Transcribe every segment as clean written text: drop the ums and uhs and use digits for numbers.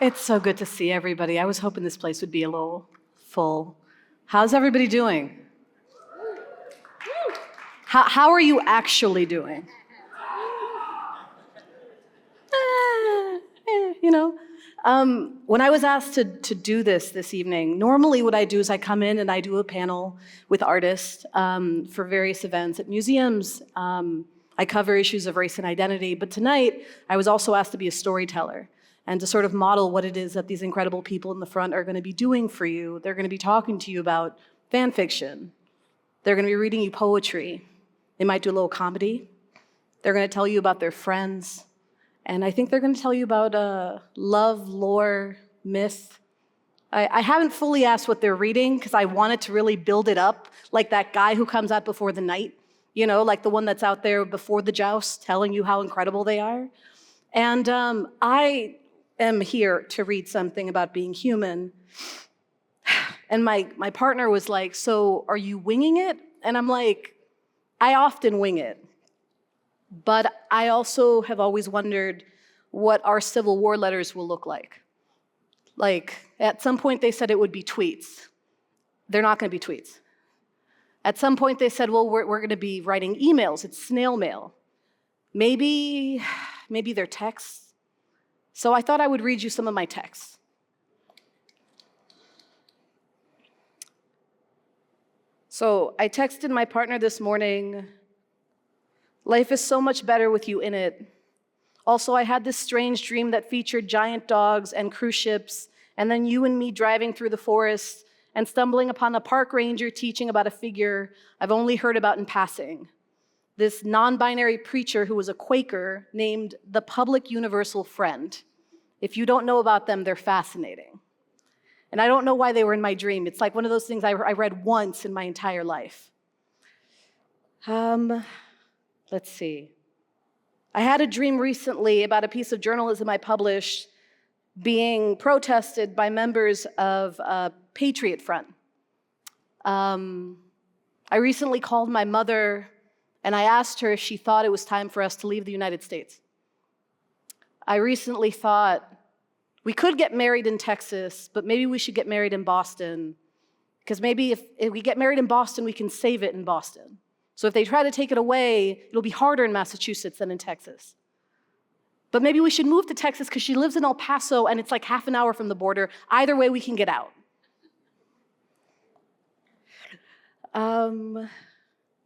It's so good to see everybody. I was hoping this place would be a little full. How's everybody doing? How are you actually doing? You know? When I was asked to do this evening, normally what I do is I come in and I do a panel with artists for various events at museums. I cover issues of race and identity, but tonight I was also asked to be a storyteller and to sort of model what it is that these incredible people in the front are going to be doing for you. They're going to be talking to you about fan fiction. They're going to be reading you poetry. They might do a little comedy. They're going to tell you about their friends. And I think they're going to tell you about love, lore, myth. I haven't fully asked what they're reading because I wanted to really build it up, like that guy who comes out before the night, you know, like the one that's out there before the joust telling you how incredible they are. And I am here to read something about being human. And my partner was like, so are you winging it? And I'm like, I often wing it. But I also have always wondered what our Civil War letters will look like. Like, at some point they said it would be tweets. They're not going to be tweets. At some point they said, well, we're going to be writing emails. It's snail mail. Maybe they're texts. So I thought I would read you some of my texts. So I texted my partner this morning, life is so much better with you in it. Also, I had this strange dream that featured giant dogs and cruise ships, and then you and me driving through the forest and stumbling upon a park ranger teaching about a figure I've only heard about in passing. This non-binary preacher who was a Quaker named the Public Universal Friend. If you don't know about them, they're fascinating. And I don't know why they were in my dream. It's like one of those things I read once in my entire life. Let's see. I had a dream recently about a piece of journalism I published being protested by members of Patriot Front. I recently called my mother and I asked her if she thought it was time for us to leave the United States. I recently thought we could get married in Texas, but maybe we should get married in Boston, because maybe if we get married in Boston, we can save it in Boston. So if they try to take it away, it'll be harder in Massachusetts than in Texas. But maybe we should move to Texas because she lives in El Paso and it's like half an hour from the border. Either way, we can get out.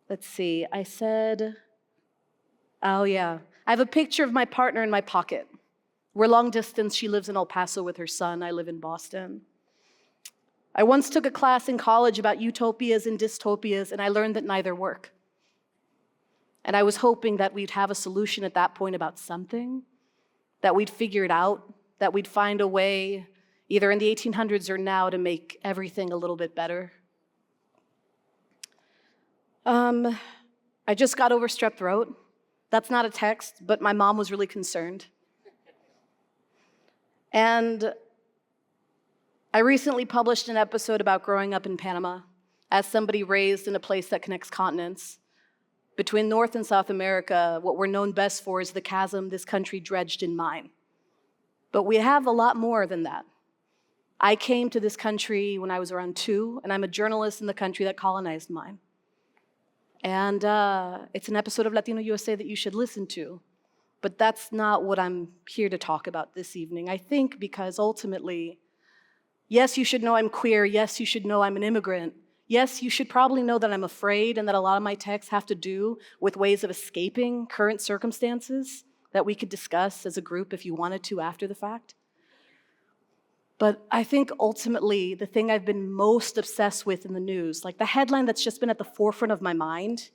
Let's see, I said, oh yeah. I have a picture of my partner in my pocket. We're long distance, she lives in El Paso with her son, I live in Boston. I once took a class in college about utopias and dystopias, and I learned that neither work. And I was hoping that we'd have a solution at that point about something, that we'd figure it out, that we'd find a way, either in the 1800s or now, to make everything a little bit better. I just got over strep throat. That's not a text, but my mom was really concerned. And I recently published an episode about growing up in Panama as somebody raised in a place that connects continents. Between North and South America, what we're known best for is the chasm this country dredged in mine. But we have a lot more than that. I came to this country when I was around 2, and I'm a journalist in the country that colonized mine. And it's an episode of Latino USA that you should listen to. But that's not what I'm here to talk about this evening. I think because ultimately, yes, you should know I'm queer. Yes, you should know I'm an immigrant. Yes, you should probably know that I'm afraid and that a lot of my texts have to do with ways of escaping current circumstances that we could discuss as a group if you wanted to after the fact. But I think ultimately the thing I've been most obsessed with in the news, like the headline that's just been at the forefront of my mind,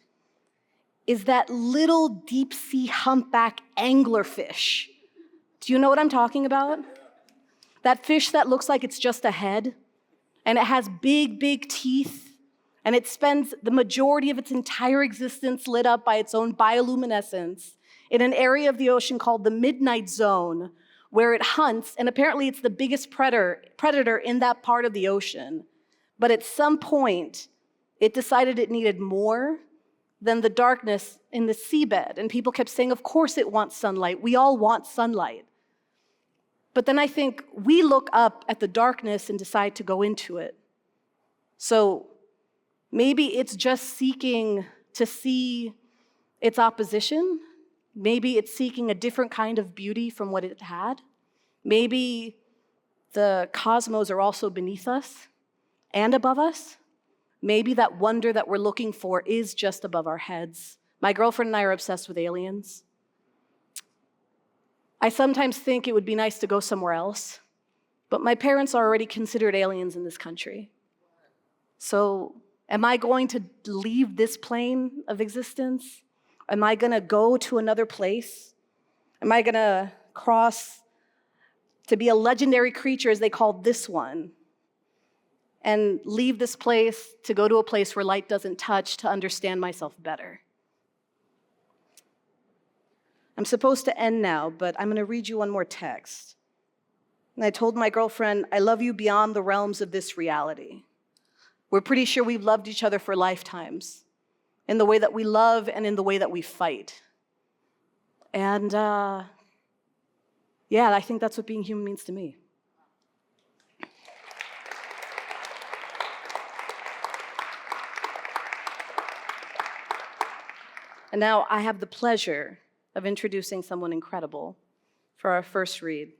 is that little deep sea humpback anglerfish. Do you know what I'm talking about? That fish that looks like it's just a head, and it has big, big teeth, and it spends the majority of its entire existence lit up by its own bioluminescence in an area of the ocean called the Midnight Zone, where it hunts, and apparently it's the biggest predator in that part of the ocean. But at some point, it decided it needed more than the darkness in the seabed. And people kept saying, of course it wants sunlight. We all want sunlight. But then I think we look up at the darkness and decide to go into it. So maybe it's just seeking to see its opposition. Maybe it's seeking a different kind of beauty from what it had. Maybe the cosmos are also beneath us and above us. Maybe that wonder that we're looking for is just above our heads. My girlfriend and I are obsessed with aliens. I sometimes think it would be nice to go somewhere else, but my parents are already considered aliens in this country. So am I going to leave this plane of existence? Am I going to go to another place? Am I going to cross to be a legendary creature, as they call this one, and leave this place to go to a place where light doesn't touch to understand myself better? I'm supposed to end now, but I'm going to read you one more text. And I told my girlfriend, I love you beyond the realms of this reality. We're pretty sure we've loved each other for lifetimes, in the way that we love and in the way that we fight. And yeah, I think that's what being human means to me. And now I have the pleasure of introducing someone incredible for our first read.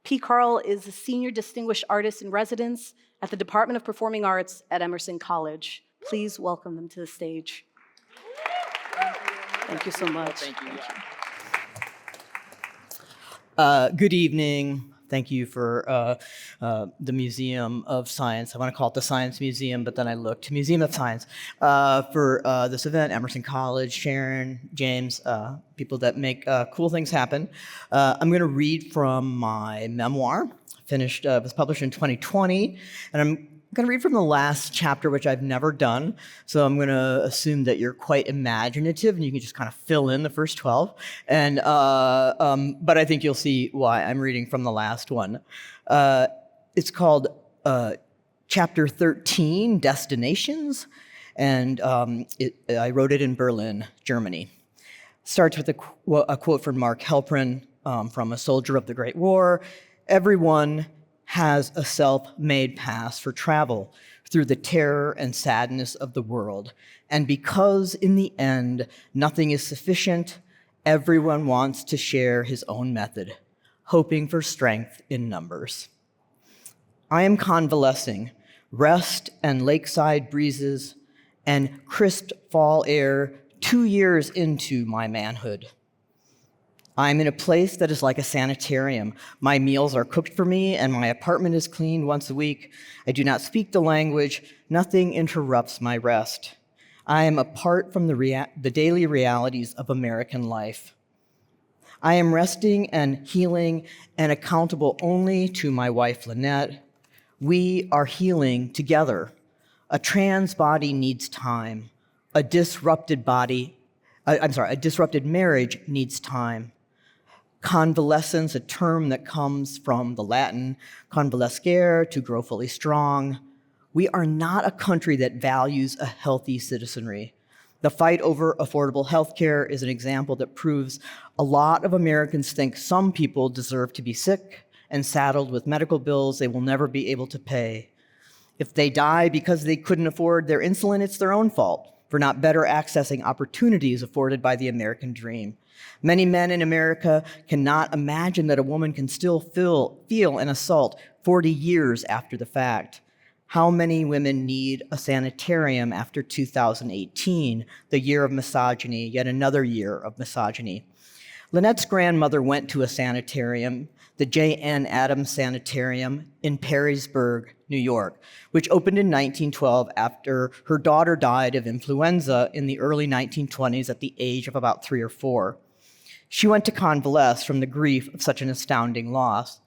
P. Carl is a senior distinguished artist in residence at the Department of Performing Arts at Emerson College. Please welcome them to the stage. Thank you so much. Thank you. Good evening. Thank you for the Museum of Science. I want to call it the Science Museum, but then I looked. Museum of Science for this event. Emerson College, Sharon, James, people that make cool things happen. I'm going to read from my memoir. Was published in 2020, and I'm going to read from the last chapter, which I've never done. So I'm going to assume that you're quite imaginative and you can just kind of fill in the first 12. And but I think you'll see why I'm reading from the last one. It's called Chapter 13, Destinations. And I wrote it in Berlin, Germany. Starts with a quote from Mark Halperin from A Soldier of the Great War. Everyone has a self-made pass for travel through the terror and sadness of the world. And because in the end, nothing is sufficient, everyone wants to share his own method, hoping for strength in numbers. I am convalescing, rest and lakeside breezes and crisp fall air 2 years into my manhood. I'm in a place that is like a sanitarium. My meals are cooked for me, and my apartment is cleaned once a week. I do not speak the language. Nothing interrupts my rest. I am apart from the daily realities of American life. I am resting and healing and accountable only to my wife, Lynette. We are healing together. A trans body needs time. A disrupted marriage needs time. Convalescence, a term that comes from the Latin convalescere, to grow fully strong. We are not a country that values a healthy citizenry. The fight over affordable health care is an example that proves a lot of Americans think some people deserve to be sick and saddled with medical bills they will never be able to pay. If they die because they couldn't afford their insulin, it's their own fault for not better accessing opportunities afforded by the American dream. Many men in America cannot imagine that a woman can still feel an assault 40 years after the fact. How many women need a sanitarium after 2018, the year of misogyny, yet another year of misogyny? Lynette's grandmother went to a sanitarium, the J.N. Adams Sanitarium in Perrysburg, New York, which opened in 1912 after her daughter died of influenza in the early 1920s at the age of about 3 or 4. She went to convalesce from the grief of such an astounding loss.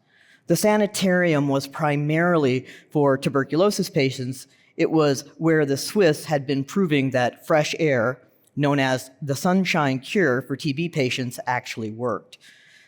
The sanitarium was primarily for tuberculosis patients. It was where the Swiss had been proving that fresh air, known as the sunshine cure for TB patients, actually worked.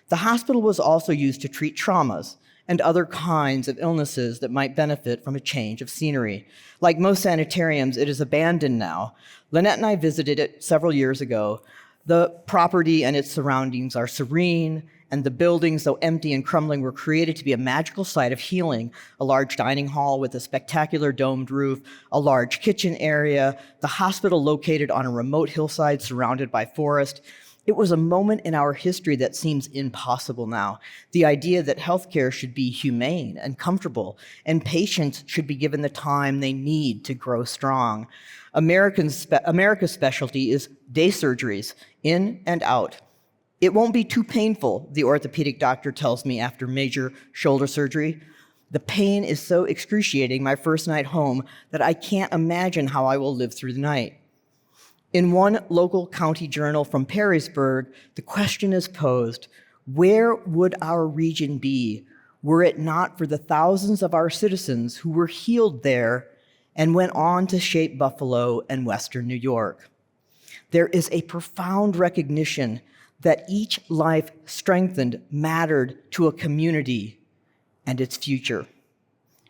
The hospital was also used to treat traumas and other kinds of illnesses that might benefit from a change of scenery. Like most sanitariums, it is abandoned now. Lynette and I visited it several years ago. The property and its surroundings are serene and the buildings, though empty and crumbling, were created to be a magical site of healing. A large dining hall with a spectacular domed roof, a large kitchen area, the hospital located on a remote hillside surrounded by forest. It was a moment in our history that seems impossible now. The idea that healthcare should be humane and comfortable, and patients should be given the time they need to grow strong. America's specialty is day surgeries, in and out. It won't be too painful, the orthopedic doctor tells me after major shoulder surgery. The pain is so excruciating my first night home that I can't imagine how I will live through the night. In one local county journal from Perrysburg, the question is posed, where would our region be were it not for the thousands of our citizens who were healed there and went on to shape Buffalo and Western New York? There is a profound recognition that each life strengthened mattered to a community and its future.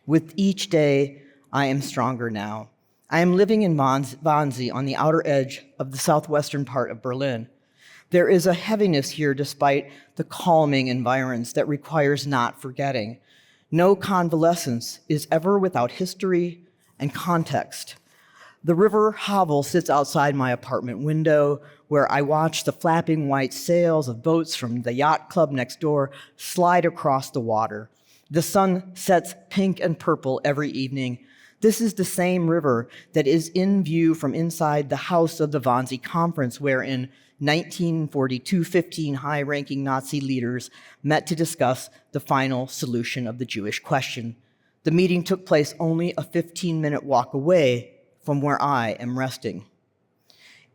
With each day, I am stronger now. I am living in Wannsee on the outer edge of the southwestern part of Berlin. There is a heaviness here despite the calming environs that requires not forgetting. No convalescence is ever without history and context. The river Havel sits outside my apartment window, where I watch the flapping white sails of boats from the yacht club next door slide across the water. The sun sets pink and purple every evening. This is the same river that is in view from inside the house of the Wannsee Conference, where in 1942, 15 high-ranking Nazi leaders met to discuss the final solution of the Jewish question. The meeting took place only a 15-minute walk away from where I am resting.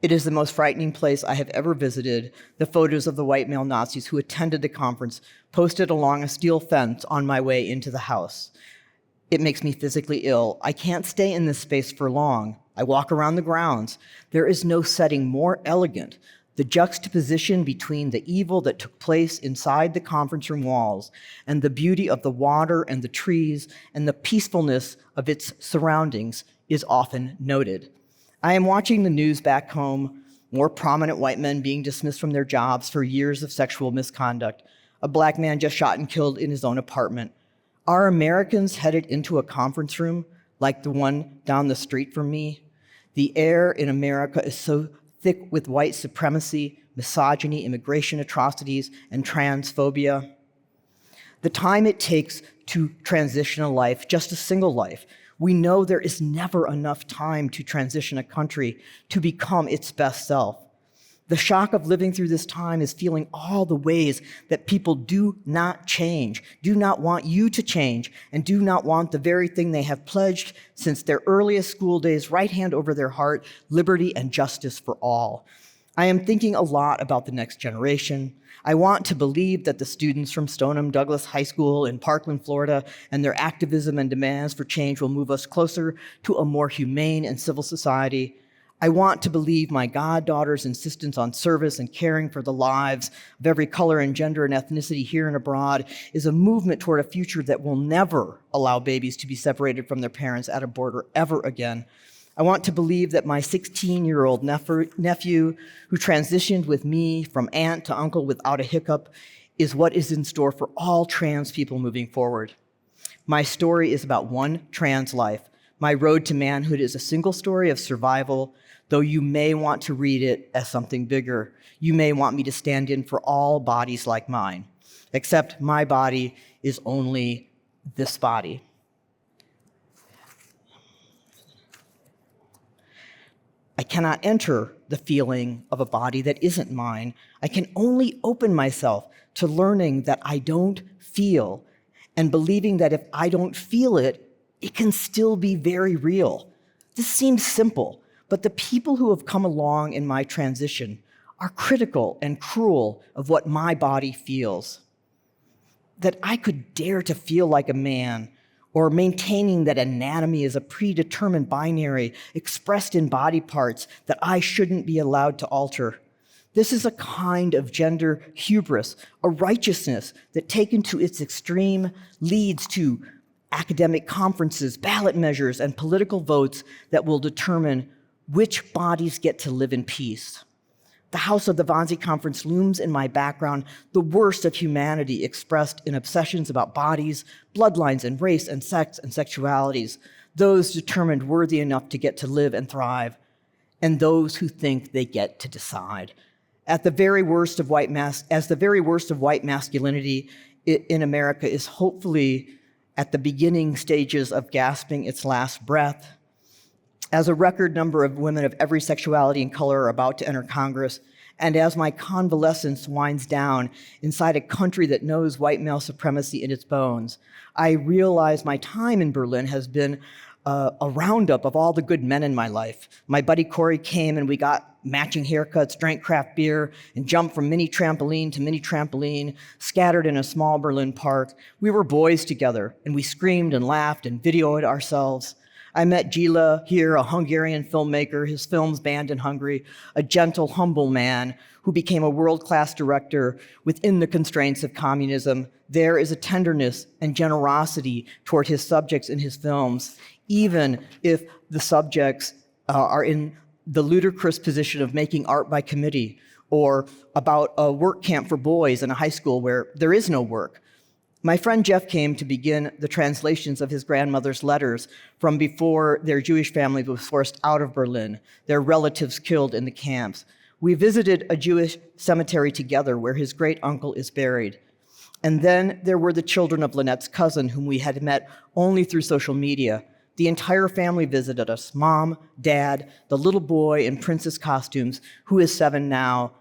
It is the most frightening place I have ever visited. The photos of the white male Nazis who attended the conference posted along a steel fence on my way into the house. It makes me physically ill. I can't stay in this space for long. I walk around the grounds. There is no setting more elegant. The juxtaposition between the evil that took place inside the conference room walls and the beauty of the water and the trees and the peacefulness of its surroundings is often noted. I am watching the news back home, more prominent white men being dismissed from their jobs for years of sexual misconduct, a black man just shot and killed in his own apartment. Are Americans headed into a conference room like the one down the street from me? The air in America is so thick with white supremacy, misogyny, immigration atrocities, and transphobia. The time it takes to transition a life, just a single life, we know there is never enough time to transition a country to become its best self. The shock of living through this time is feeling all the ways that people do not change, do not want you to change, and do not want the very thing they have pledged since their earliest school days, right hand over their heart, liberty and justice for all. I am thinking a lot about the next generation. I want to believe that the students from Stoneham Douglas High School in Parkland, Florida, and their activism and demands for change will move us closer to a more humane and civil society. I want to believe my goddaughter's insistence on service and caring for the lives of every color and gender and ethnicity here and abroad is a movement toward a future that will never allow babies to be separated from their parents at a border ever again. I want to believe that my 16-year-old nephew, who transitioned with me from aunt to uncle without a hiccup, is what is in store for all trans people moving forward. My story is about one trans life. My road to manhood is a single story of survival, though you may want to read it as something bigger. You may want me to stand in for all bodies like mine, except my body is only this body. I cannot enter the feeling of a body that isn't mine. I can only open myself to learning that I don't feel and believing that if I don't feel it, it can still be very real. This seems simple, but the people who have come along in my transition are critical and cruel of what my body feels. That I could dare to feel like a man, or maintaining that anatomy is a predetermined binary expressed in body parts that I shouldn't be allowed to alter. This is a kind of gender hubris, a righteousness that taken to its extreme leads to academic conferences, ballot measures, and political votes that will determine which bodies get to live in peace. The house of the Wannsee Conference looms in my background, the worst of humanity expressed in obsessions about bodies, bloodlines, and race, and sex, and sexualities, those determined worthy enough to get to live and thrive, and those who think they get to decide. As the very worst of white masculinity in America is hopefully at the beginning stages of gasping its last breath, as a record number of women of every sexuality and color are about to enter Congress, and as my convalescence winds down inside a country that knows white male supremacy in its bones, I realize my time in Berlin has been a roundup of all the good men in my life. My buddy Corey came and we got matching haircuts, drank craft beer, and jumped from mini trampoline to mini trampoline, scattered in a small Berlin park. We were boys together, and we screamed and laughed and videoed ourselves. I met Gila here, a Hungarian filmmaker, his films banned in Hungary, a gentle, humble man who became a world-class director within the constraints of communism. There is a tenderness and generosity toward his subjects in his films, even if the subjects are in the ludicrous position of making art by committee, or about a work camp for boys in a high school where there is no work. My friend Jeff came to begin the translations of his grandmother's letters from before their Jewish family was forced out of Berlin, their relatives killed in the camps. We visited a Jewish cemetery together where his great uncle is buried. And then there were the children of Lynette's cousin, whom we had met only through social media. The entire family visited us, mom, dad, the little boy in princess costumes, who is 7 now,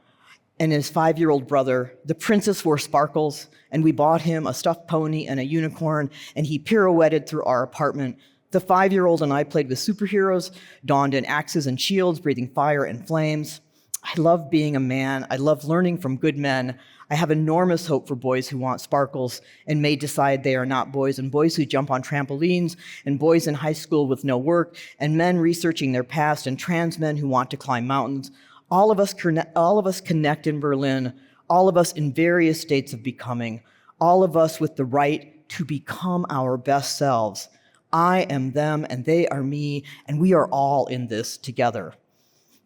and his 5-year-old brother. The princess wore sparkles, and we bought him a stuffed pony and a unicorn, and he pirouetted through our apartment. The 5-year-old and I played with superheroes, donned in axes and shields, breathing fire and flames. I love being a man. I love learning from good men. I have enormous hope for boys who want sparkles and may decide they are not boys, and boys who jump on trampolines, and boys in high school with no work, and men researching their past, and trans men who want to climb mountains. All of us connect in Berlin, all of us in various states of becoming, all of us with the right to become our best selves. I am them and they are me, and we are all in this together.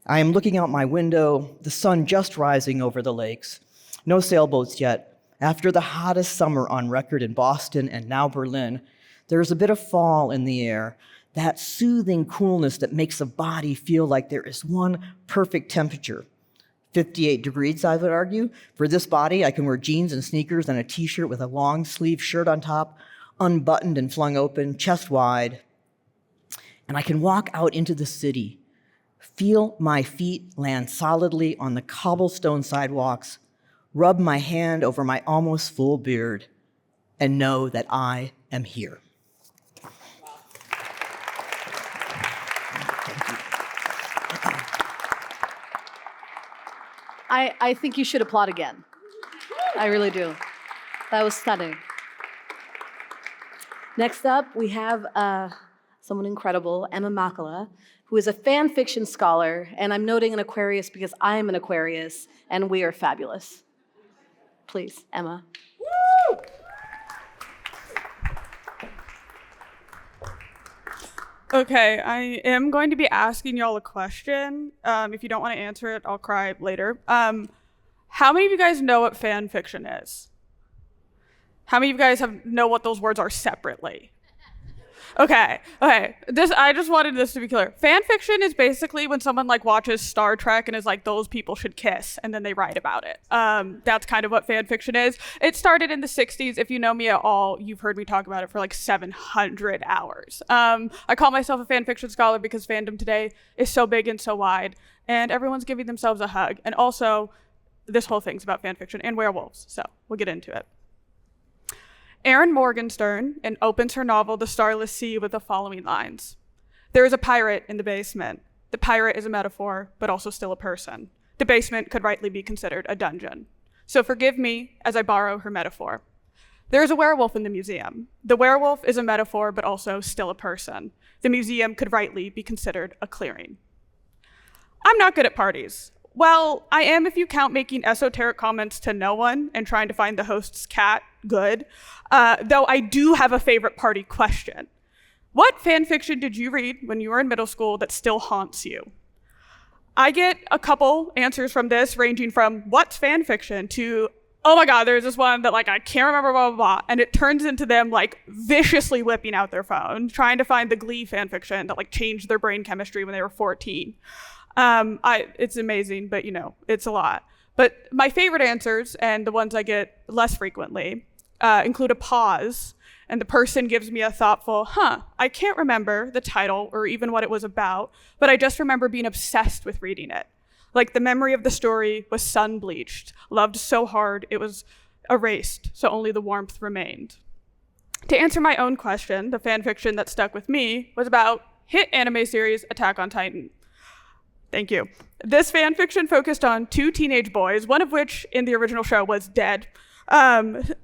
I am looking out my window, the sun just rising over the lakes. No sailboats yet. After the hottest summer on record in Boston and now Berlin, there is a bit of fall in the air, that soothing coolness that makes the body feel like there is one perfect temperature. 58 degrees, I would argue. For this body, I can wear jeans and sneakers and a t-shirt with a long sleeve shirt on top, unbuttoned and flung open, chest wide. And I can walk out into the city, feel my feet land solidly on the cobblestone sidewalks, rub my hand over my almost full beard, and know that I am here. I think you should applaud again. I really do. That was stunning. Next up, we have someone incredible, Emma Makala, who is a fan fiction scholar, and I'm noting an Aquarius because I am an Aquarius, and we are fabulous. Please, Emma. Woo! Okay, I am going to be asking y'all a question. If you don't want to answer it, I'll cry later. How many of you guys know what fan fiction is? How many of you guys know what those words are separately? Okay. I just wanted this to be clear. Fan fiction is basically when someone watches Star Trek and is like, those people should kiss, and then they write about it. That's kind of what fan fiction is. It started in the 60s. If you know me at all, you've heard me talk about it for 700 hours. I call myself a fan fiction scholar because fandom today is so big and so wide, and everyone's giving themselves a hug. And also, this whole thing's about fan fiction and werewolves, so we'll get into it. Erin Morgenstern opens her novel, The Starless Sea, with the following lines. There is a pirate in the basement. The pirate is a metaphor, but also still a person. The basement could rightly be considered a dungeon. So forgive me as I borrow her metaphor. There is a werewolf in the museum. The werewolf is a metaphor, but also still a person. The museum could rightly be considered a clearing. I'm not good at parties. Well, I am if you count making esoteric comments to no one and trying to find the host's cat good. Though I do have a favorite party question. What fan fiction did you read when you were in middle school that still haunts you? I get a couple answers from this, ranging from what's fan fiction to, oh my God, there's this one that like I can't remember, blah, blah, blah. And it turns into them like viciously whipping out their phone, trying to find the Glee fan fiction that like changed their brain chemistry when they were 14. It's amazing, but it's a lot. But my favorite answers, and the ones I get less frequently, include a pause, and the person gives me a thoughtful, I can't remember the title or even what it was about, but I just remember being obsessed with reading it. Like the memory of the story was sun-bleached, loved so hard it was erased, so only the warmth remained. To answer my own question, the fan fiction that stuck with me was about hit anime series Attack on Titan. Thank you. This fan fiction focused on 2 teenage boys, one of which in the original show was dead. And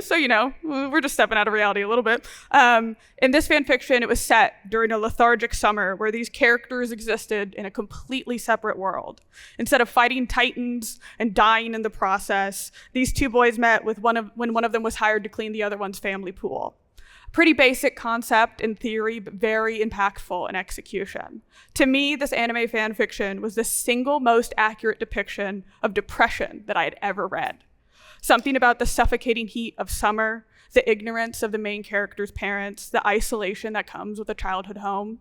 so, we're just stepping out of reality a little bit. In this fan fiction, it was set during a lethargic summer where these characters existed in a completely separate world. Instead of fighting titans and dying in the process, these 2 boys met when one of them was hired to clean the other one's family pool. Pretty basic concept in theory, but very impactful in execution. To me, this anime fan fiction was the single most accurate depiction of depression that I had ever read. Something about the suffocating heat of summer, the ignorance of the main character's parents, the isolation that comes with a childhood home.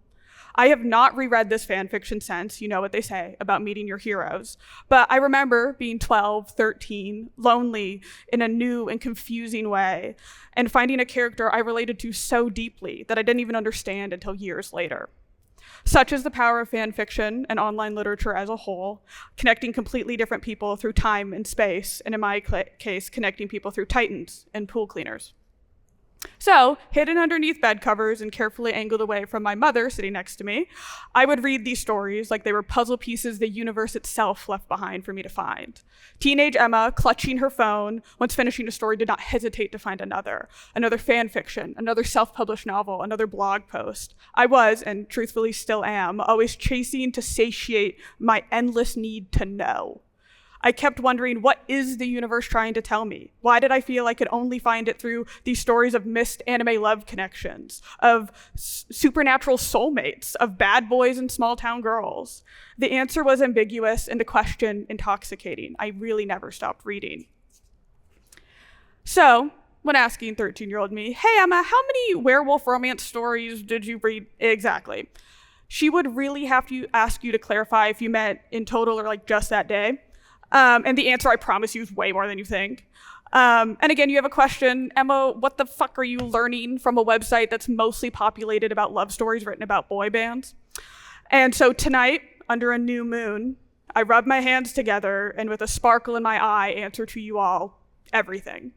I have not reread this fan fiction since, you know what they say about meeting your heroes, but I remember being 12, 13, lonely in a new and confusing way, and finding a character I related to so deeply that I didn't even understand until years later. Such is the power of fan fiction and online literature as a whole, connecting completely different people through time and space, and in my case, connecting people through titans and pool cleaners. So, hidden underneath bed covers and carefully angled away from my mother sitting next to me, I would read these stories like they were puzzle pieces the universe itself left behind for me to find. Teenage Emma, clutching her phone, once finishing a story, did not hesitate to find another fan fiction, another self-published novel, another blog post. I was, and truthfully still am, always chasing to satiate my endless need to know. I kept wondering, what is the universe trying to tell me? Why did I feel I could only find it through these stories of missed anime love connections, of supernatural soulmates, of bad boys and small town girls? The answer was ambiguous and the question intoxicating. I really never stopped reading. So, when asking 13-year-old me, hey Emma, how many werewolf romance stories did you read exactly? She would really have to ask you to clarify if you meant in total or like just that day. And the answer, I promise you, is way more than you think. And again, you have a question, Emma, what the fuck are you learning from a website that's mostly populated about love stories written about boy bands? And so tonight, under a new moon, I rub my hands together and with a sparkle in my eye, answer to you all everything.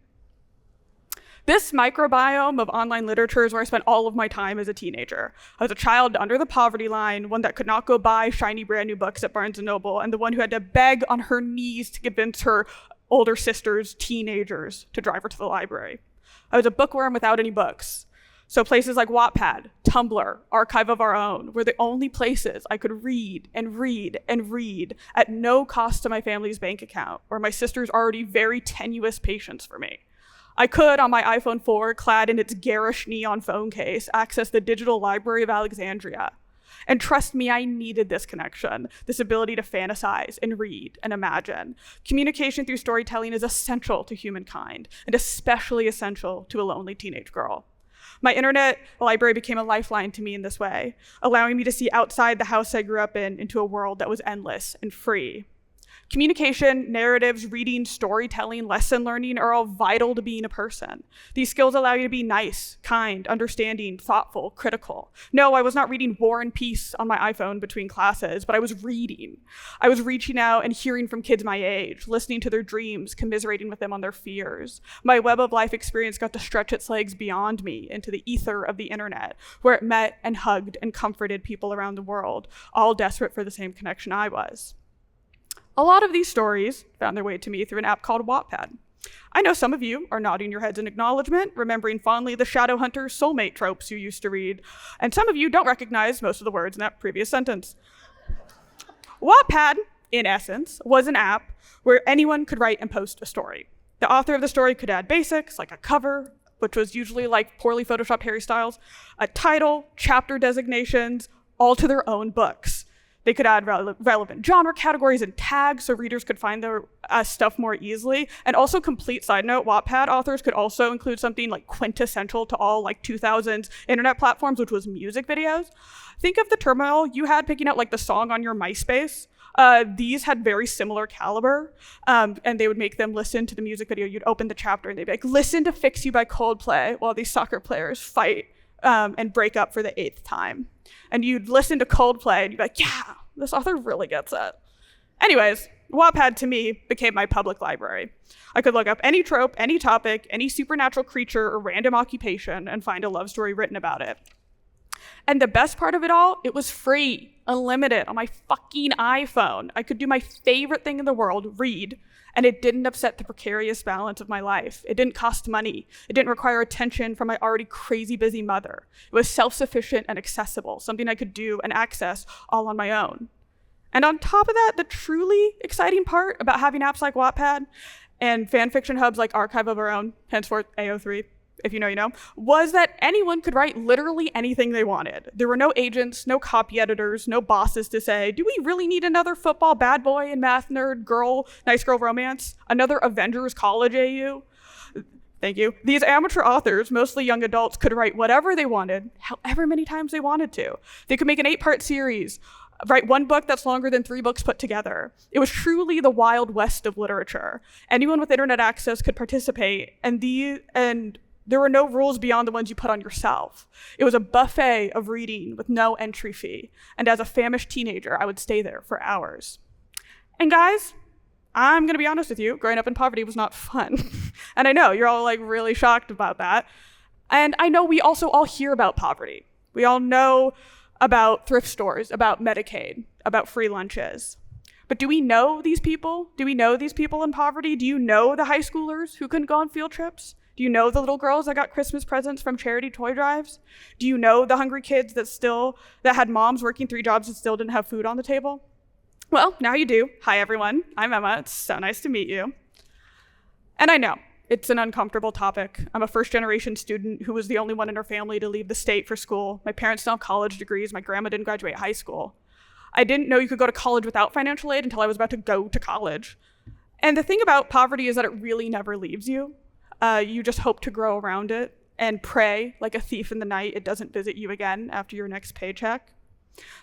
This microbiome of online literature is where I spent all of my time as a teenager. I was a child under the poverty line, one that could not go buy shiny brand new books at Barnes & Noble, and the one who had to beg on her knees to convince her older sisters, teenagers, to drive her to the library. I was a bookworm without any books. So places like Wattpad, Tumblr, Archive of Our Own were the only places I could read and read and read at no cost to my family's bank account or my sister's already very tenuous patience for me. I could, on my iPhone 4, clad in its garish neon phone case, access the Digital Library of Alexandria. And trust me, I needed this connection, this ability to fantasize and read and imagine. Communication through storytelling is essential to humankind, and especially essential to a lonely teenage girl. My internet library became a lifeline to me in this way, allowing me to see outside the house I grew up in into a world that was endless and free. Communication, narratives, reading, storytelling, lesson learning are all vital to being a person. These skills allow you to be nice, kind, understanding, thoughtful, critical. No, I was not reading War and Peace on my iPhone between classes, but I was reading. I was reaching out and hearing from kids my age, listening to their dreams, commiserating with them on their fears. My web of life experience got to stretch its legs beyond me into the ether of the internet, where it met and hugged and comforted people around the world, all desperate for the same connection I was. A lot of these stories found their way to me through an app called Wattpad. I know some of you are nodding your heads in acknowledgement, remembering fondly the Shadowhunter soulmate tropes you used to read, and some of you don't recognize most of the words in that previous sentence. Wattpad, in essence, was an app where anyone could write and post a story. The author of the story could add basics, like a cover, which was usually like poorly photoshopped Harry Styles, a title, chapter designations, all to their own books. They could add relevant genre categories and tags so readers could find their stuff more easily. And also, complete side note, Wattpad authors could also include something like quintessential to all like 2000s internet platforms, which was music videos. Think of the turmoil you had picking out like the song on your MySpace. These had very similar caliber, and they would make them listen to the music video. You'd open the chapter and they'd be like, listen to Fix You by Coldplay while these soccer players fight and break up for the 8th time. And you'd listen to Coldplay and you'd be like, yeah, this author really gets it. Anyways, Wattpad to me became my public library. I could look up any trope, any topic, any supernatural creature or random occupation and find a love story written about it. And the best part of it all, it was free, unlimited on my fucking iPhone. I could do my favorite thing in the world, read, and it didn't upset the precarious balance of my life. It didn't cost money. It didn't require attention from my already crazy busy mother. It was self-sufficient and accessible, something I could do and access all on my own. And on top of that, the truly exciting part about having apps like Wattpad and fan fiction hubs like Archive of Our Own, henceforth AO3, if you know, you know, was that anyone could write literally anything they wanted. There were no agents, no copy editors, no bosses to say, do we really need another football bad boy and math nerd girl, nice girl romance? Another Avengers College AU? Thank you. These amateur authors, mostly young adults, could write whatever they wanted, however many times they wanted to. They could make an 8-part series, write one book that's longer than 3 books put together. It was truly the Wild West of literature. Anyone with internet access could participate, and there were no rules beyond the ones you put on yourself. It was a buffet of reading with no entry fee. And as a famished teenager, I would stay there for hours. And guys, I'm gonna be honest with you, growing up in poverty was not fun. And I know you're all like really shocked about that. And I know we also all hear about poverty. We all know about thrift stores, about Medicaid, about free lunches. But do we know these people? Do we know these people in poverty? Do you know the high schoolers who couldn't go on field trips? Do you know the little girls that got Christmas presents from charity toy drives? Do you know the hungry kids that had moms working 3 jobs and still didn't have food on the table? Well, now you do. Hi, everyone. I'm Emma. It's so nice to meet you. And I know, it's an uncomfortable topic. I'm a first-generation student who was the only one in her family to leave the state for school. My parents don't have college degrees. My grandma didn't graduate high school. I didn't know you could go to college without financial aid until I was about to go to college. And the thing about poverty is that it really never leaves you. You just hope to grow around it and pray like a thief in the night it doesn't visit you again after your next paycheck.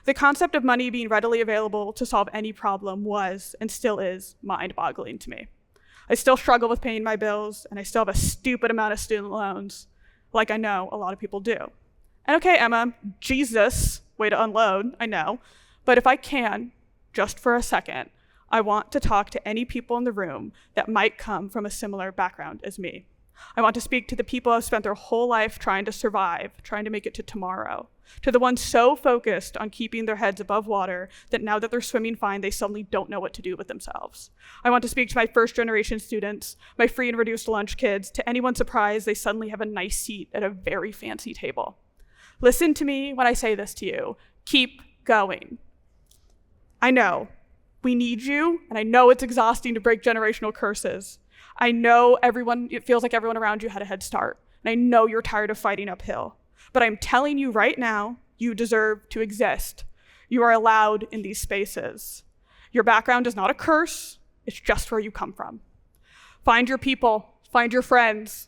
The concept of money being readily available to solve any problem was, and still is, mind-boggling to me. I still struggle with paying my bills, and I still have a stupid amount of student loans, like I know a lot of people do. And okay, Emma, Jesus, way to unload, I know, but if I can, just for a second, I want to talk to any people in the room that might come from a similar background as me. I want to speak to the people who have spent their whole life trying to survive, trying to make it to tomorrow, to the ones so focused on keeping their heads above water that now that they're swimming fine, they suddenly don't know what to do with themselves. I want to speak to my first-generation students, my free and reduced lunch kids, to anyone surprised they suddenly have a nice seat at a very fancy table. Listen to me when I say this to you. Keep going. I know. We need you, and I know it's exhausting to break generational curses. I know it feels like everyone around you had a head start, and I know you're tired of fighting uphill. But I'm telling you right now, you deserve to exist. You are allowed in these spaces. Your background is not a curse, it's just where you come from. Find your people, find your friends,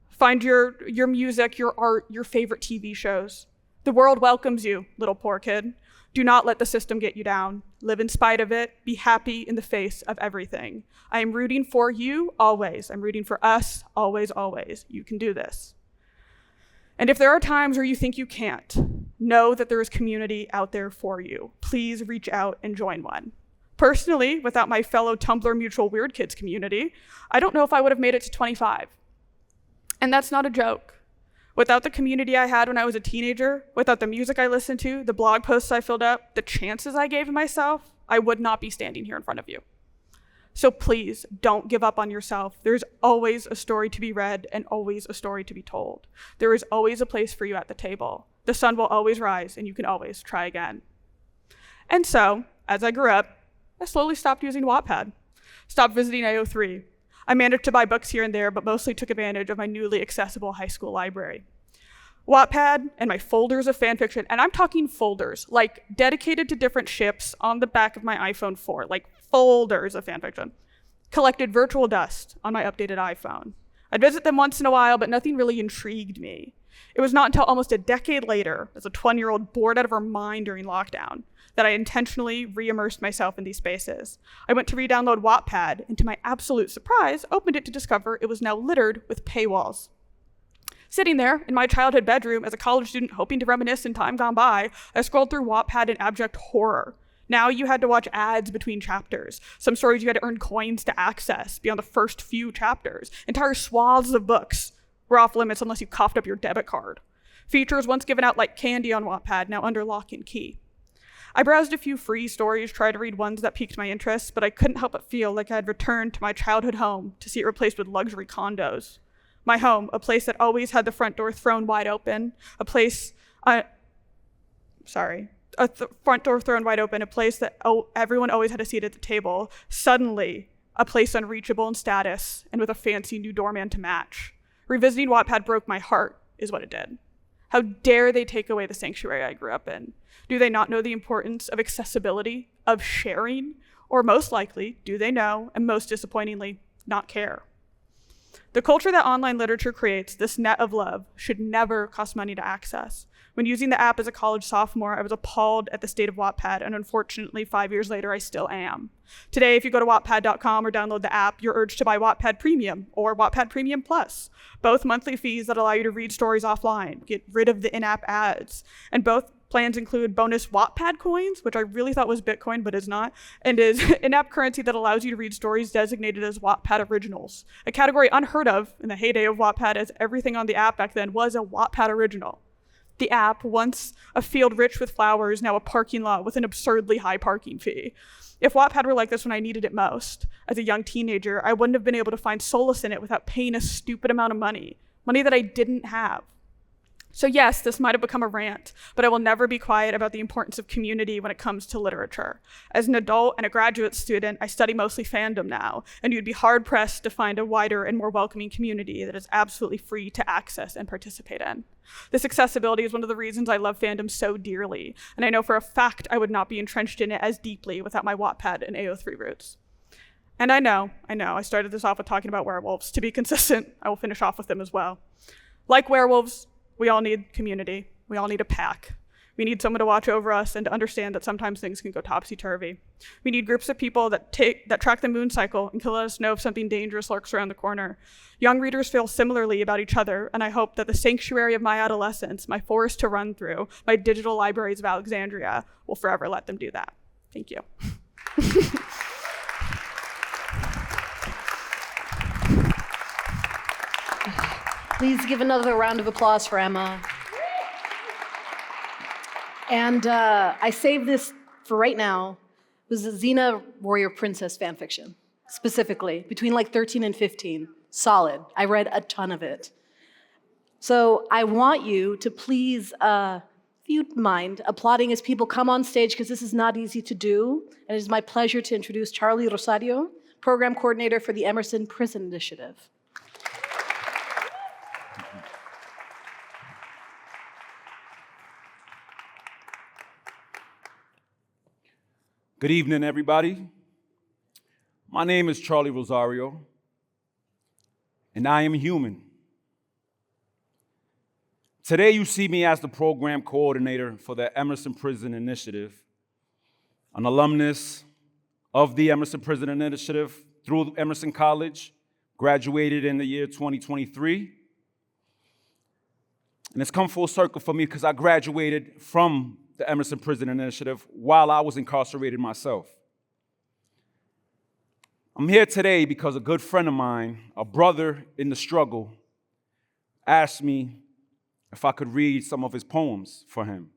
find your music, your art, your favorite TV shows. The world welcomes you, little poor kid. Do not let the system get you down. Live in spite of it. Be happy in the face of everything. I am rooting for you always. I'm rooting for us always, always. You can do this. And if there are times where you think you can't, know that there is community out there for you. Please reach out and join one. Personally, without my fellow Tumblr mutual weird kids community, I don't know if I would have made it to 25. And that's not a joke. Without the community I had when I was a teenager, without the music I listened to, the blog posts I filled up, the chances I gave myself, I would not be standing here in front of you. So please don't give up on yourself. There's always a story to be read and always a story to be told. There is always a place for you at the table. The sun will always rise and you can always try again. And so, as I grew up, I slowly stopped using Wattpad, stopped visiting AO3. I managed to buy books here and there, but mostly took advantage of my newly accessible high school library. Wattpad and my folders of fan fiction, and I'm talking folders, like dedicated to different ships on the back of my iPhone 4, like folders of fan fiction, collected virtual dust on my updated iPhone. I'd visit them once in a while, but nothing really intrigued me. It was not until almost a decade later, as a 20-year-old bored out of her mind during lockdown, that I intentionally re-immersed myself in these spaces. I went to re-download Wattpad, and to my absolute surprise, opened it to discover it was now littered with paywalls. Sitting there in my childhood bedroom as a college student hoping to reminisce in time gone by, I scrolled through Wattpad in abject horror. Now you had to watch ads between chapters. Some stories you had to earn coins to access beyond the first few chapters. Entire swaths of books were off limits unless you coughed up your debit card. Features once given out like candy on Wattpad, now under lock and key. I browsed a few free stories, tried to read ones that piqued my interest, but I couldn't help but feel like I had returned to my childhood home to see it replaced with luxury condos. My home, a place that always had the front door thrown wide open, front door thrown wide open, a place that everyone always had a seat at the table, suddenly a place unreachable in status and with a fancy new doorman to match. Revisiting Wattpad broke my heart, is what it did. How dare they take away the sanctuary I grew up in? Do they not know the importance of accessibility, of sharing? Or most likely, do they know, and most disappointingly, not care? The culture that online literature creates, this net of love, should never cost money to access. When using the app as a college sophomore, I was appalled at the state of Wattpad, and unfortunately, 5 years later, I still am. Today, if you go to wattpad.com or download the app, you're urged to buy Wattpad Premium or Wattpad Premium Plus, both monthly fees that allow you to read stories offline, get rid of the in-app ads, and both plans include bonus Wattpad coins, which I really thought was Bitcoin, but is not, and is in-app currency that allows you to read stories designated as Wattpad originals, a category unheard of in the heyday of Wattpad, as everything on the app back then was a Wattpad original. The app, once a field rich with flowers, now a parking lot with an absurdly high parking fee. If Wattpad were like this when I needed it most, as a young teenager, I wouldn't have been able to find solace in it without paying a stupid amount of money that I didn't have. So yes, this might have become a rant, but I will never be quiet about the importance of community when it comes to literature. As an adult and a graduate student, I study mostly fandom now, and you'd be hard-pressed to find a wider and more welcoming community that is absolutely free to access and participate in. This accessibility is one of the reasons I love fandom so dearly, and I know for a fact I would not be entrenched in it as deeply without my Wattpad and AO3 roots. And I know, I started this off with talking about werewolves. To be consistent, I will finish off with them as well. Like werewolves, we all need community. We all need a pack. We need someone to watch over us and to understand that sometimes things can go topsy-turvy. We need groups of people that track the moon cycle and can let us know if something dangerous lurks around the corner. Young readers feel similarly about each other, and I hope that the sanctuary of my adolescence, my forest to run through, my digital libraries of Alexandria, will forever let them do that. Thank you. Please give another round of applause for Emma. And I saved this for right now. It was a Xena Warrior Princess fanfiction, specifically, between like 13 and 15. Solid. I read a ton of it. So I want you to please, if you'd mind, applauding as people come on stage, because this is not easy to do. And it is my pleasure to introduce Charlie Rosario, Program Coordinator for the Emerson Prison Initiative. Good evening, everybody. My name is Charlie Rosario, and I am human. Today, you see me as the program coordinator for the Emerson Prison Initiative, an alumnus of the Emerson Prison Initiative through Emerson College, graduated in the year 2023. And it's come full circle for me because I graduated from the Emerson Prison Initiative while I was incarcerated myself. I'm here today because a good friend of mine, a brother in the struggle, asked me if I could read some of his poems for him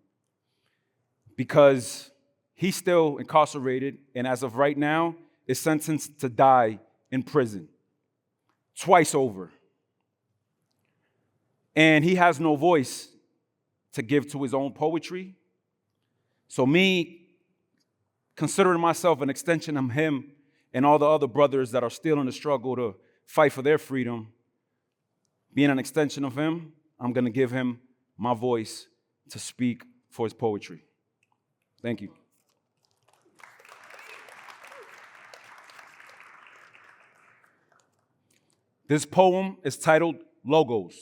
because he's still incarcerated and as of right now is sentenced to die in prison twice over. And he has no voice to give to his own poetry. So me, considering myself an extension of him and all the other brothers that are still in the struggle to fight for their freedom, being an extension of him, I'm going to give him my voice to speak for his poetry. Thank you. This poem is titled Logos.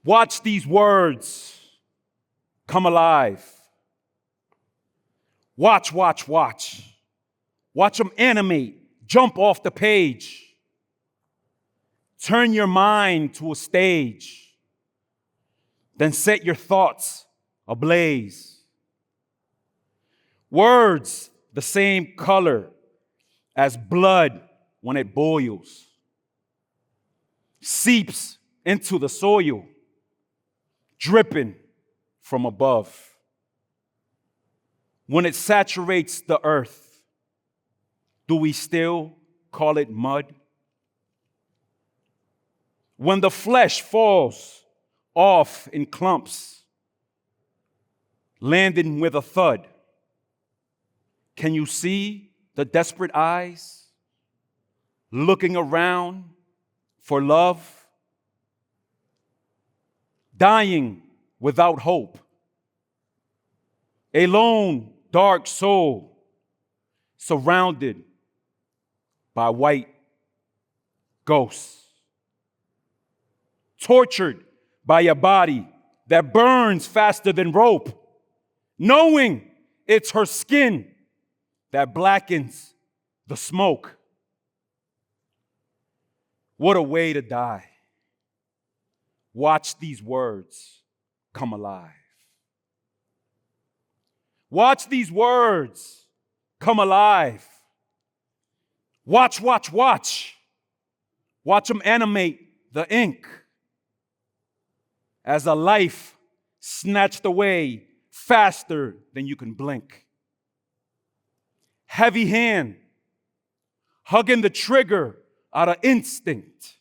Watch these words come alive. Watch, watch, watch. Watch them animate, jump off the page. Turn your mind to a stage. Then set your thoughts ablaze. Words the same color as blood when it boils. Seeps into the soil, dripping from above. When it saturates the earth, do we still call it mud? When the flesh falls off in clumps, landing with a thud, can you see the desperate eyes looking around for love? Dying without hope. A lone, dark soul surrounded by white ghosts. Tortured by a body that burns faster than rope, knowing it's her skin that blackens the smoke. What a way to die. Watch these words come alive. Watch these words come alive. Watch, watch, watch. Watch them animate the ink as a life snatched away faster than you can blink. Heavy hand hugging the trigger out of instinct,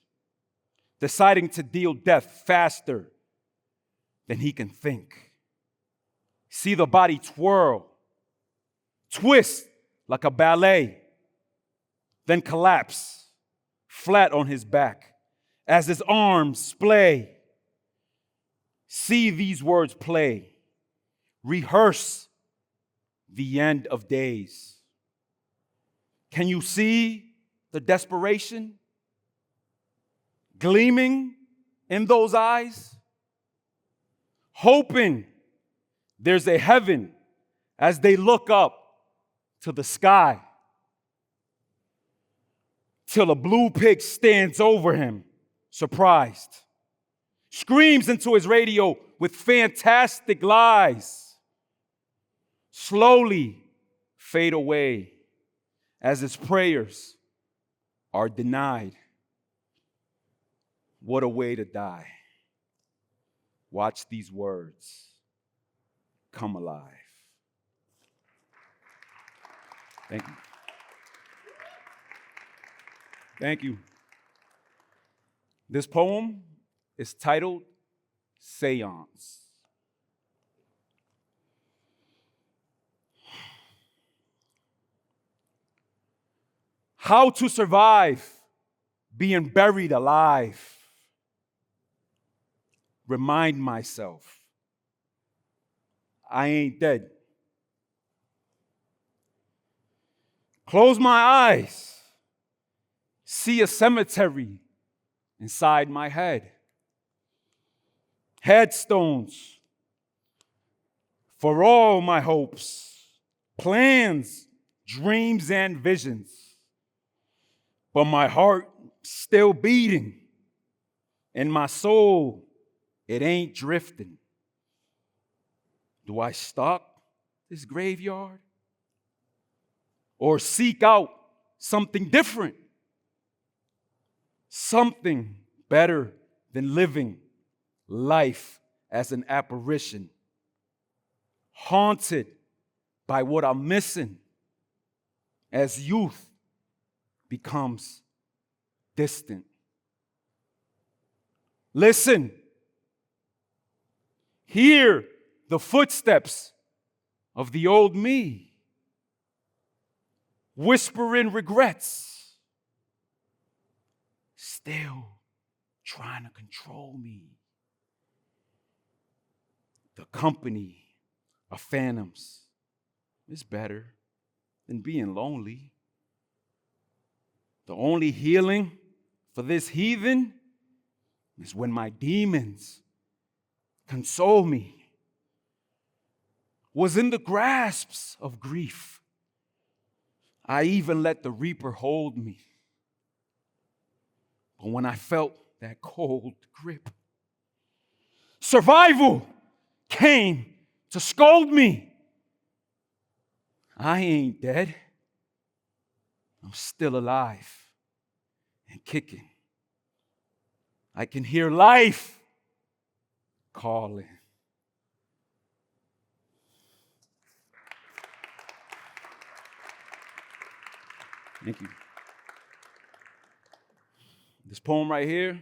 deciding to deal death faster than he can think. See the body twirl, twist like a ballet, then collapse flat on his back as his arms splay. See these words play, rehearse the end of days. Can you see the desperation gleaming in those eyes? Hoping there's a heaven as they look up to the sky, till a blue pig stands over him, surprised, screams into his radio with fantastic lies, slowly fade away as his prayers are denied. What a way to die. Watch these words come alive. Thank you. Thank you. This poem is titled Seance. How to survive being buried alive. Remind myself, I ain't dead. Close my eyes, see a cemetery inside my head. Headstones for all my hopes, plans, dreams, and visions. But my heart still beating, and my soul, it ain't drifting. Do I stalk this graveyard? Or seek out something different? Something better than living life as an apparition, haunted by what I'm missing as youth becomes distant. Listen, hear the footsteps of the old me, whispering regrets. Still trying to control me. The company of phantoms is better than being lonely. The only healing for this heathen is when my demons console me. Was in the grasps of grief. I even let the reaper hold me. But when I felt that cold grip, survival came to scold me. I ain't dead. I'm still alive and kicking. I can hear life calling. Thank you. This poem right here,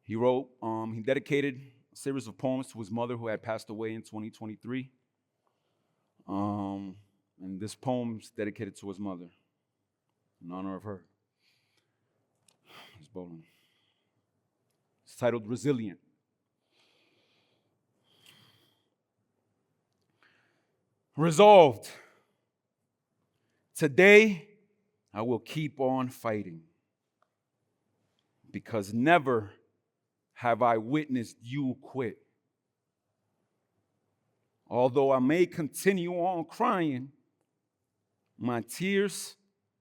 he wrote, he dedicated a series of poems to his mother who had passed away in 2023. And this poem's dedicated to his mother in honor of her. Ms. Boland. It's titled Resilient. Resolved. Today, I will keep on fighting because never have I witnessed you quit. Although I may continue on crying, my tears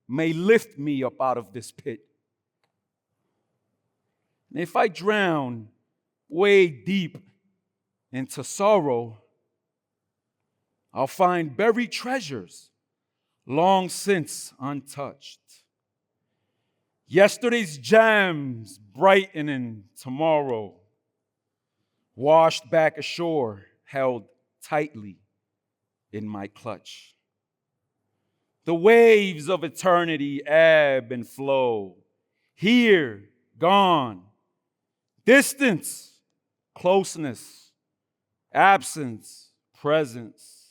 may lift me up out of this pit. And if I drown way deep into sorrow, I'll find buried treasures long since untouched. Yesterday's gems brightening tomorrow, washed back ashore, held tightly in my clutch. The waves of eternity ebb and flow, here, gone, distance, closeness, absence, presence.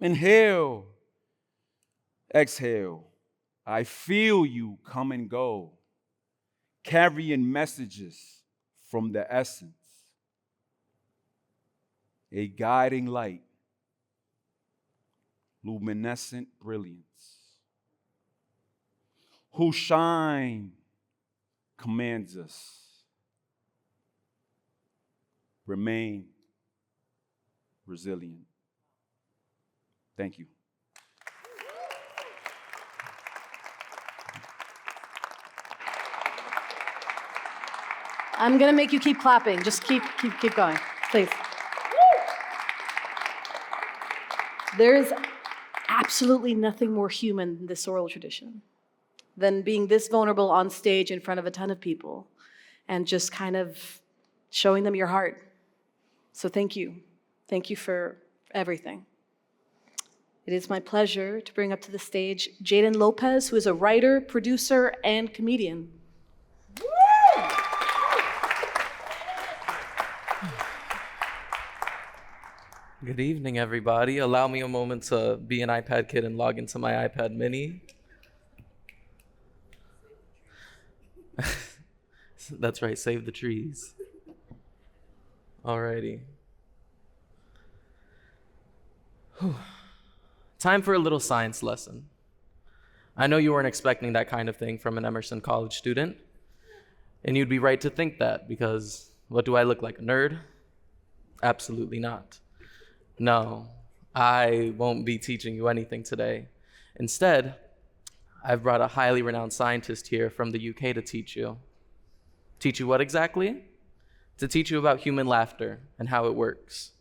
Inhale, exhale. I feel you come and go, carrying messages from the essence. A guiding light, luminescent brilliance, whose shine commands us. Remain resilient. Thank you. I'm going to make you keep clapping. Just keep going, please. There is absolutely nothing more human than this oral tradition, than being this vulnerable on stage in front of a ton of people and just kind of showing them your heart. So thank you. Thank you for everything. It is my pleasure to bring up to the stage Jaden Lopez, who is a writer, producer, and comedian. Good evening, everybody. Allow me a moment to be an iPad kid and log into my iPad mini. That's right, save the trees. Alrighty. Whew. Time for a little science lesson. I know you weren't expecting that kind of thing from an Emerson College student, and you'd be right to think that, because what do I look like, a nerd? Absolutely not. No, I won't be teaching you anything today. Instead, I've brought a highly renowned scientist here from the UK to teach you. Teach you what exactly? To teach you about human laughter and how it works.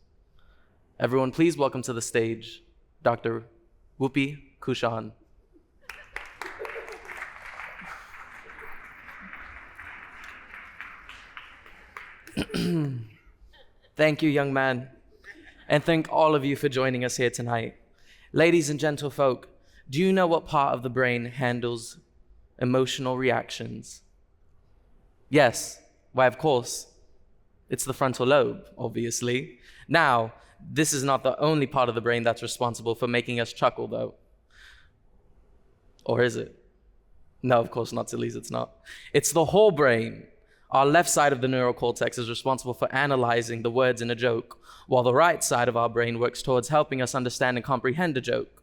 Everyone, please welcome to the stage Dr. Whoopi Kushan. Thank you, young man. And thank all of you for joining us here tonight. Ladies and gentlefolk, do you know what part of the brain handles emotional reactions? Yes, why of course. It's the frontal lobe, obviously. Now, this is not the only part of the brain that's responsible for making us chuckle, though. Or is it? No, of course not, Elise, it's not. It's the whole brain. Our left side of the neural cortex is responsible for analyzing the words in a joke, while the right side of our brain works towards helping us understand and comprehend a joke.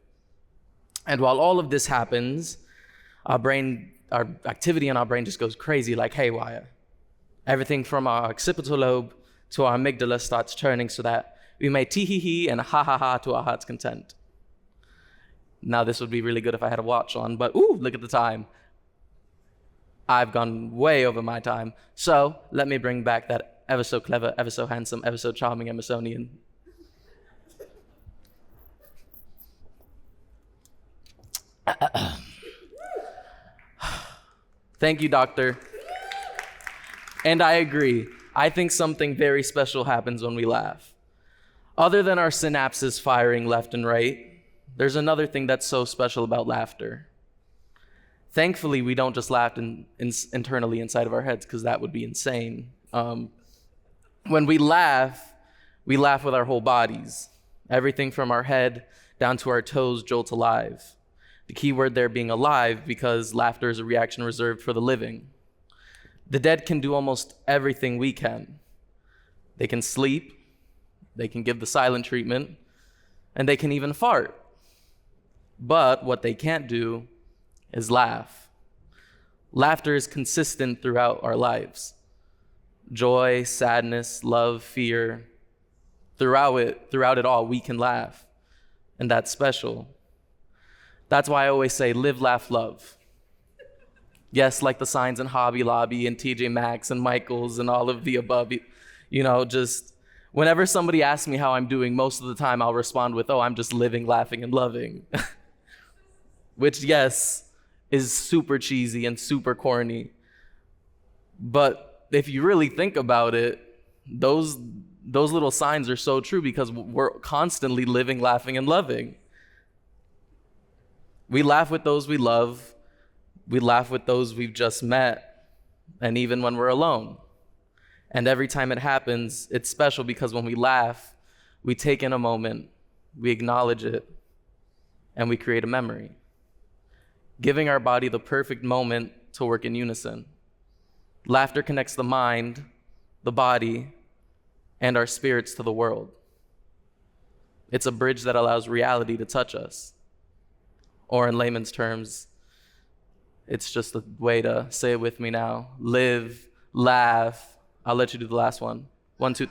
And while all of this happens, our activity in our brain just goes crazy like haywire. Everything from our occipital lobe to our amygdala starts churning so that we may tee-hee-hee and ha-ha-ha to our heart's content. Now, this would be really good if I had a watch on, but ooh, look at the time. I've gone way over my time. So let me bring back that ever so clever, ever so handsome, ever so charming Emersonian. Thank you, doctor. And I agree. I think something very special happens when we laugh. Other than our synapses firing left and right, there's another thing that's so special about laughter. Thankfully, we don't just laugh internally inside of our heads, because that would be insane. When we laugh with our whole bodies. Everything from our head down to our toes jolt alive. The key word there being alive, because laughter is a reaction reserved for the living. The dead can do almost everything we can. They can sleep, they can give the silent treatment, and they can even fart. But what they can't do is laugh. Laughter is consistent throughout our lives. Joy, sadness, love, fear, throughout it all, we can laugh. And that's special. That's why I always say, live, laugh, love. Yes, like the signs in Hobby Lobby and TJ Maxx and Michael's and all of the above, just whenever somebody asks me how I'm doing, most of the time I'll respond with, oh, I'm just living, laughing, and loving. Which, yes, is super cheesy and super corny. But if you really think about it, those little signs are so true, because we're constantly living, laughing, and loving. We laugh with those we love. We laugh with those we've just met, and even when we're alone. And every time it happens, it's special, because when we laugh, we take in a moment, we acknowledge it, and we create a memory, giving our body the perfect moment to work in unison. Laughter connects the mind, the body, and our spirits to the world. It's a bridge that allows reality to touch us. Or in layman's terms, it's just a way to say it with me now. Live, laugh. I'll let you do the last one. 1, 2.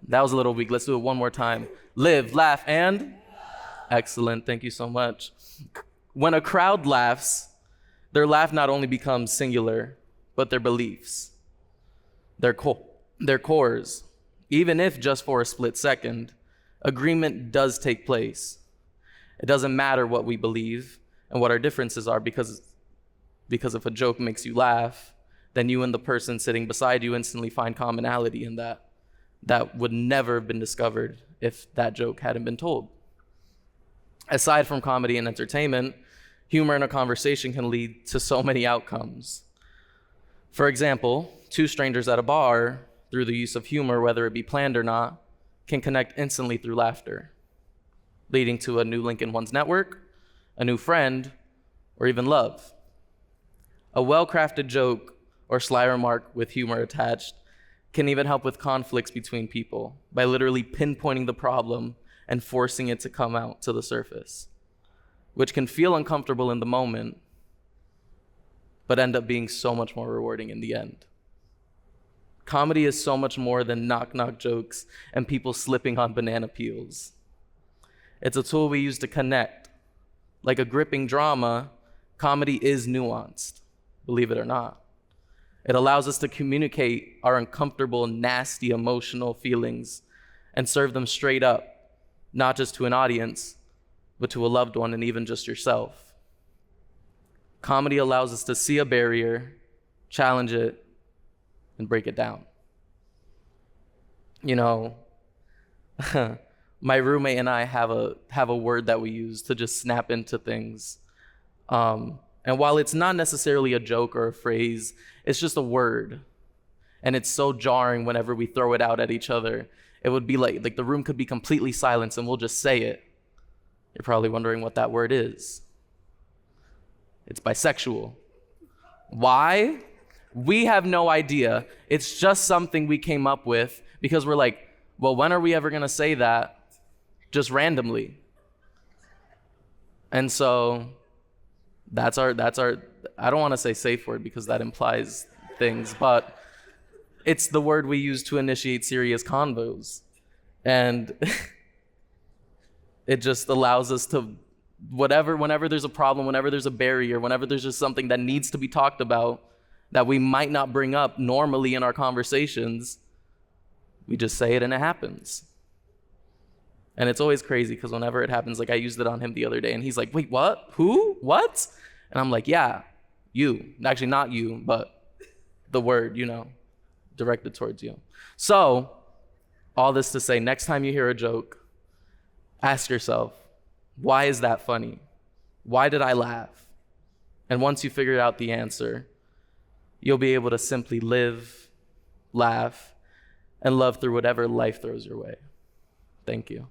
That was a little weak. Let's do it one more time. Live, laugh, and? Excellent. Thank you so much. When a crowd laughs, their laugh not only becomes singular, but their beliefs, their cores. Even if just for a split second, agreement does take place. It doesn't matter what we believe and what our differences are, because if a joke makes you laugh, then you and the person sitting beside you instantly find commonality in that. That would never have been discovered if that joke hadn't been told. Aside from comedy and entertainment, humor in a conversation can lead to so many outcomes. For example, two strangers at a bar, through the use of humor, whether it be planned or not, can connect instantly through laughter, leading to a new link in one's network, a new friend, or even love. A well-crafted joke or sly remark with humor attached can even help with conflicts between people by literally pinpointing the problem and forcing it to come out to the surface, which can feel uncomfortable in the moment, but end up being so much more rewarding in the end. Comedy is so much more than knock-knock jokes and people slipping on banana peels. It's a tool we use to connect. Like a gripping drama, comedy is nuanced, believe it or not. It allows us to communicate our uncomfortable, nasty, emotional feelings and serve them straight up, not just to an audience, but to a loved one and even just yourself. Comedy allows us to see a barrier, challenge it, and break it down. My roommate and I have a word that we use to just snap into things. And while it's not necessarily a joke or a phrase, it's just a word. And it's so jarring whenever we throw it out at each other. It would be like the room could be completely silent and we'll just say it. You're probably wondering what that word is. It's bisexual. Why? We have no idea. It's just something we came up with because we're like, well, when are we ever gonna say that just randomly? And so that's our, I don't wanna say safe word because that implies things, but it's the word we use to initiate serious convos. And it just allows us to, whenever there's a problem, whenever there's a barrier, whenever there's just something that needs to be talked about that we might not bring up normally in our conversations, we just say it and it happens. And it's always crazy because whenever it happens, like I used it on him the other day and he's like, wait, what? Who? What? And I'm like, yeah, you. Actually, not you, but the word, directed towards you. So, all this to say, next time you hear a joke, ask yourself, why is that funny? Why did I laugh? And once you figure out the answer, you'll be able to simply live, laugh, and love through whatever life throws your way. Thank you.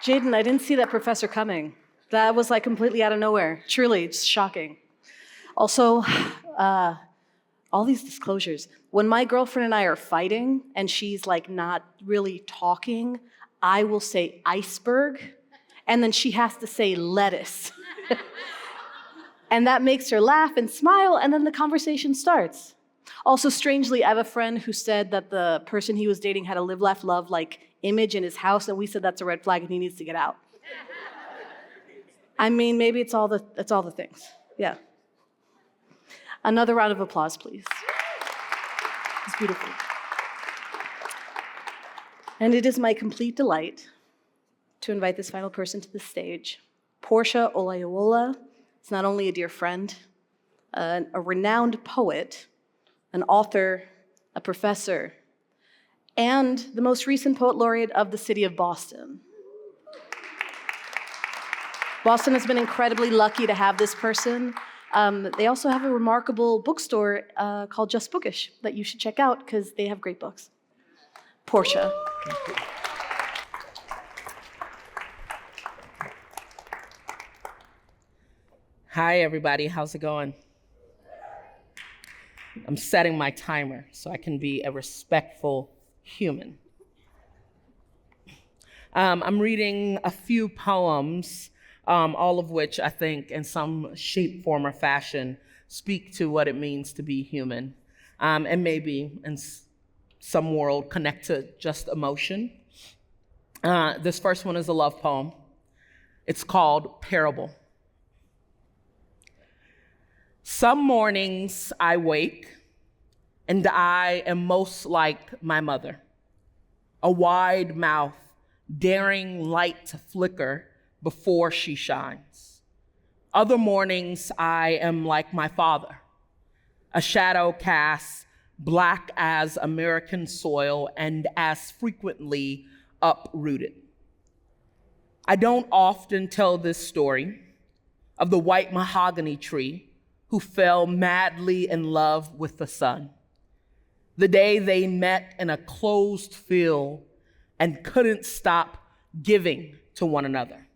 Jaden, I didn't see that professor coming. That was like completely out of nowhere. Truly, it's shocking. Also, all these disclosures. When my girlfriend and I are fighting and she's like not really talking, I will say iceberg, and then she has to say lettuce. And that makes her laugh and smile, and then the conversation starts. Also, strangely, I have a friend who said that the person he was dating had a live, laugh, love like image in his house, and we said that's a red flag and he needs to get out. I mean, maybe it's all the things. Yeah. Another round of applause, please. It's beautiful. And it is my complete delight to invite this final person to the stage. Portia Olayiwola is not only a dear friend, a renowned poet, an author, a professor, and the most recent poet laureate of the city of Boston. Boston has been incredibly lucky to have this person. They also have a remarkable bookstore called Just Bookish that you should check out because they have great books. Portia. Hi, everybody. How's it going? I'm setting my timer so I can be a respectful human. I'm reading a few poems, all of which I think in some shape, form, or fashion speak to what it means to be human, and maybe in some world connect to just emotion. This first one is a love poem. It's called Parable. Some mornings I wake and I am most like my mother, a wide mouth daring light to flicker before she shines. Other mornings I am like my father, a shadow cast black as American soil and as frequently uprooted. I don't often tell this story of the white mahogany tree who fell madly in love with the sun. The day they met in a closed field and couldn't stop giving to one another.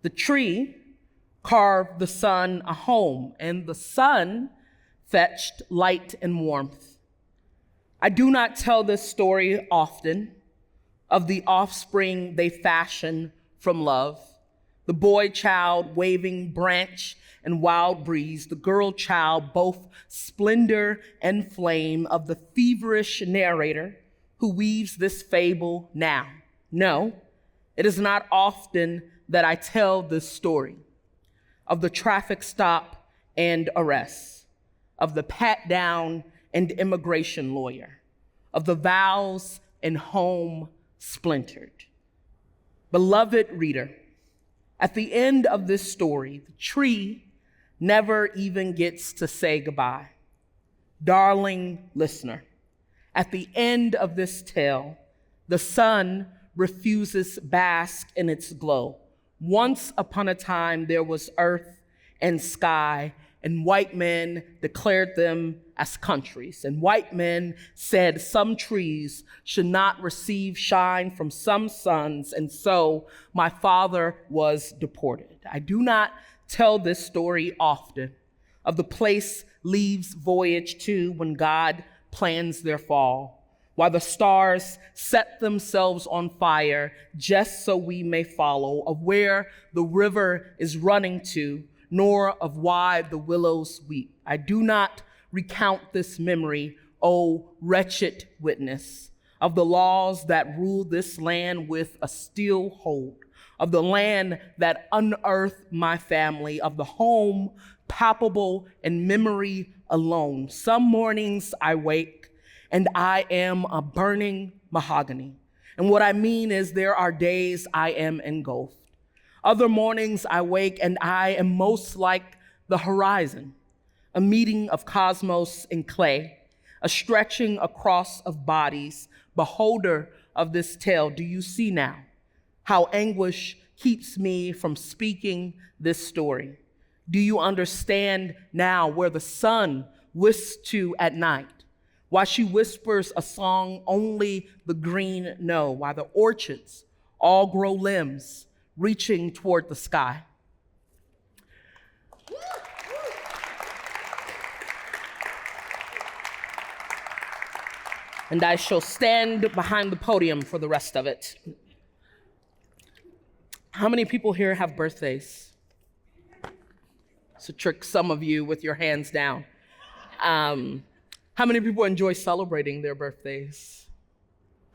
The tree carved the sun a home, and the sun fetched light and warmth. I do not tell this story often of the offspring they fashion from love, the boy child waving branch and wild breeze, the girl child both splendor and flame of the feverish narrator who weaves this fable now. No, it is not often that I tell this story of the traffic stop and arrest, of the pat down and immigration lawyer, of the vows and home splintered. Beloved reader, at the end of this story, the tree never even gets to say goodbye. Darling listener, at the end of this tale, the sun refuses bask in its glow. Once upon a time, there was earth and sky and white men declared them as countries. And white men said some trees should not receive shine from some suns, and so my father was deported. I do not tell this story often of the place leaves voyage to when God plans their fall, while the stars set themselves on fire just so we may follow, of where the river is running to, nor of why the willows weep. I do not recount this memory, O wretched witness, of the laws that rule this land with a steel hold, of the land that unearthed my family, of the home palpable in memory alone. Some mornings I wake and I am a burning mahogany. And what I mean is there are days I am engulfed. Other mornings I wake and I am most like the horizon, a meeting of cosmos and clay, a stretching across of bodies, beholder of this tale. Do you see now how anguish keeps me from speaking this story? Do you understand now where the sun whisks to at night? Why she whispers a song only the green know? Why the orchids all grow limbs reaching toward the sky? And I shall stand behind the podium for the rest of it. How many people here have birthdays? To trick some of you with your hands down. How many people enjoy celebrating their birthdays?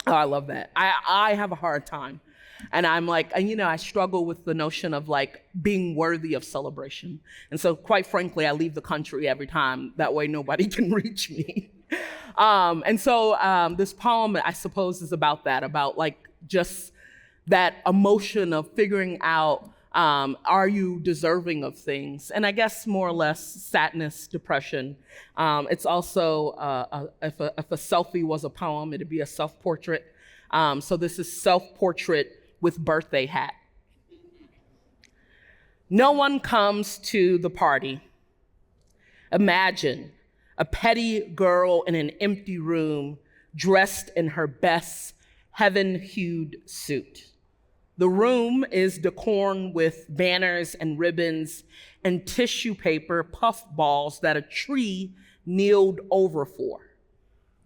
Oh, I love that. I have a hard time. And I'm like, I struggle with the notion of like being worthy of celebration. And so quite frankly, I leave the country every time. That way nobody can reach me. And so this poem, I suppose, is about that, about like just that emotion of figuring out, are you deserving of things? And I guess more or less sadness, depression. It's also, if a selfie was a poem, it'd be a self-portrait. So this is self-portrait with birthday hat. No one comes to the party. Imagine a petty girl in an empty room dressed in her best heaven-hued suit. The room is decorated with banners and ribbons and tissue paper puff balls that a tree kneeled over for.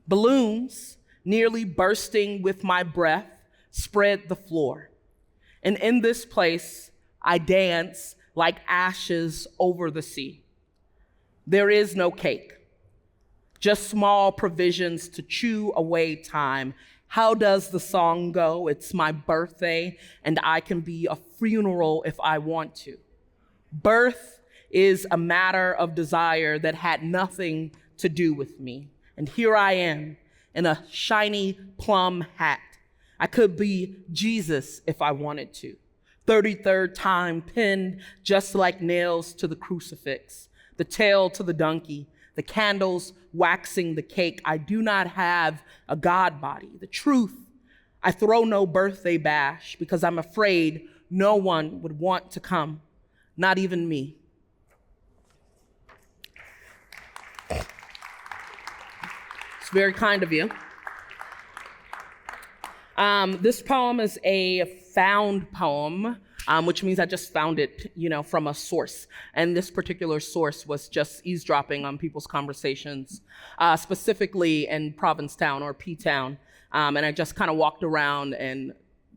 Balloons, nearly bursting with my breath, spread the floor. And in this place, I dance like ashes over the sea. There is no cake, just small provisions to chew away time. How does the song go? It's my birthday, and I can be a funeral if I want to. Birth is a matter of desire that had nothing to do with me. And here I am in a shiny plum hat. I could be Jesus if I wanted to. 33rd time pinned just like nails to the crucifix, the tail to the donkey, the candles waxing the cake. I do not have a God body. The truth, I throw no birthday bash because I'm afraid no one would want to come, not even me. It's very kind of you. This poem is a found poem, which means I just found it, from a source. And this particular source was just eavesdropping on people's conversations, specifically in Provincetown or P-Town. And I just kind of walked around and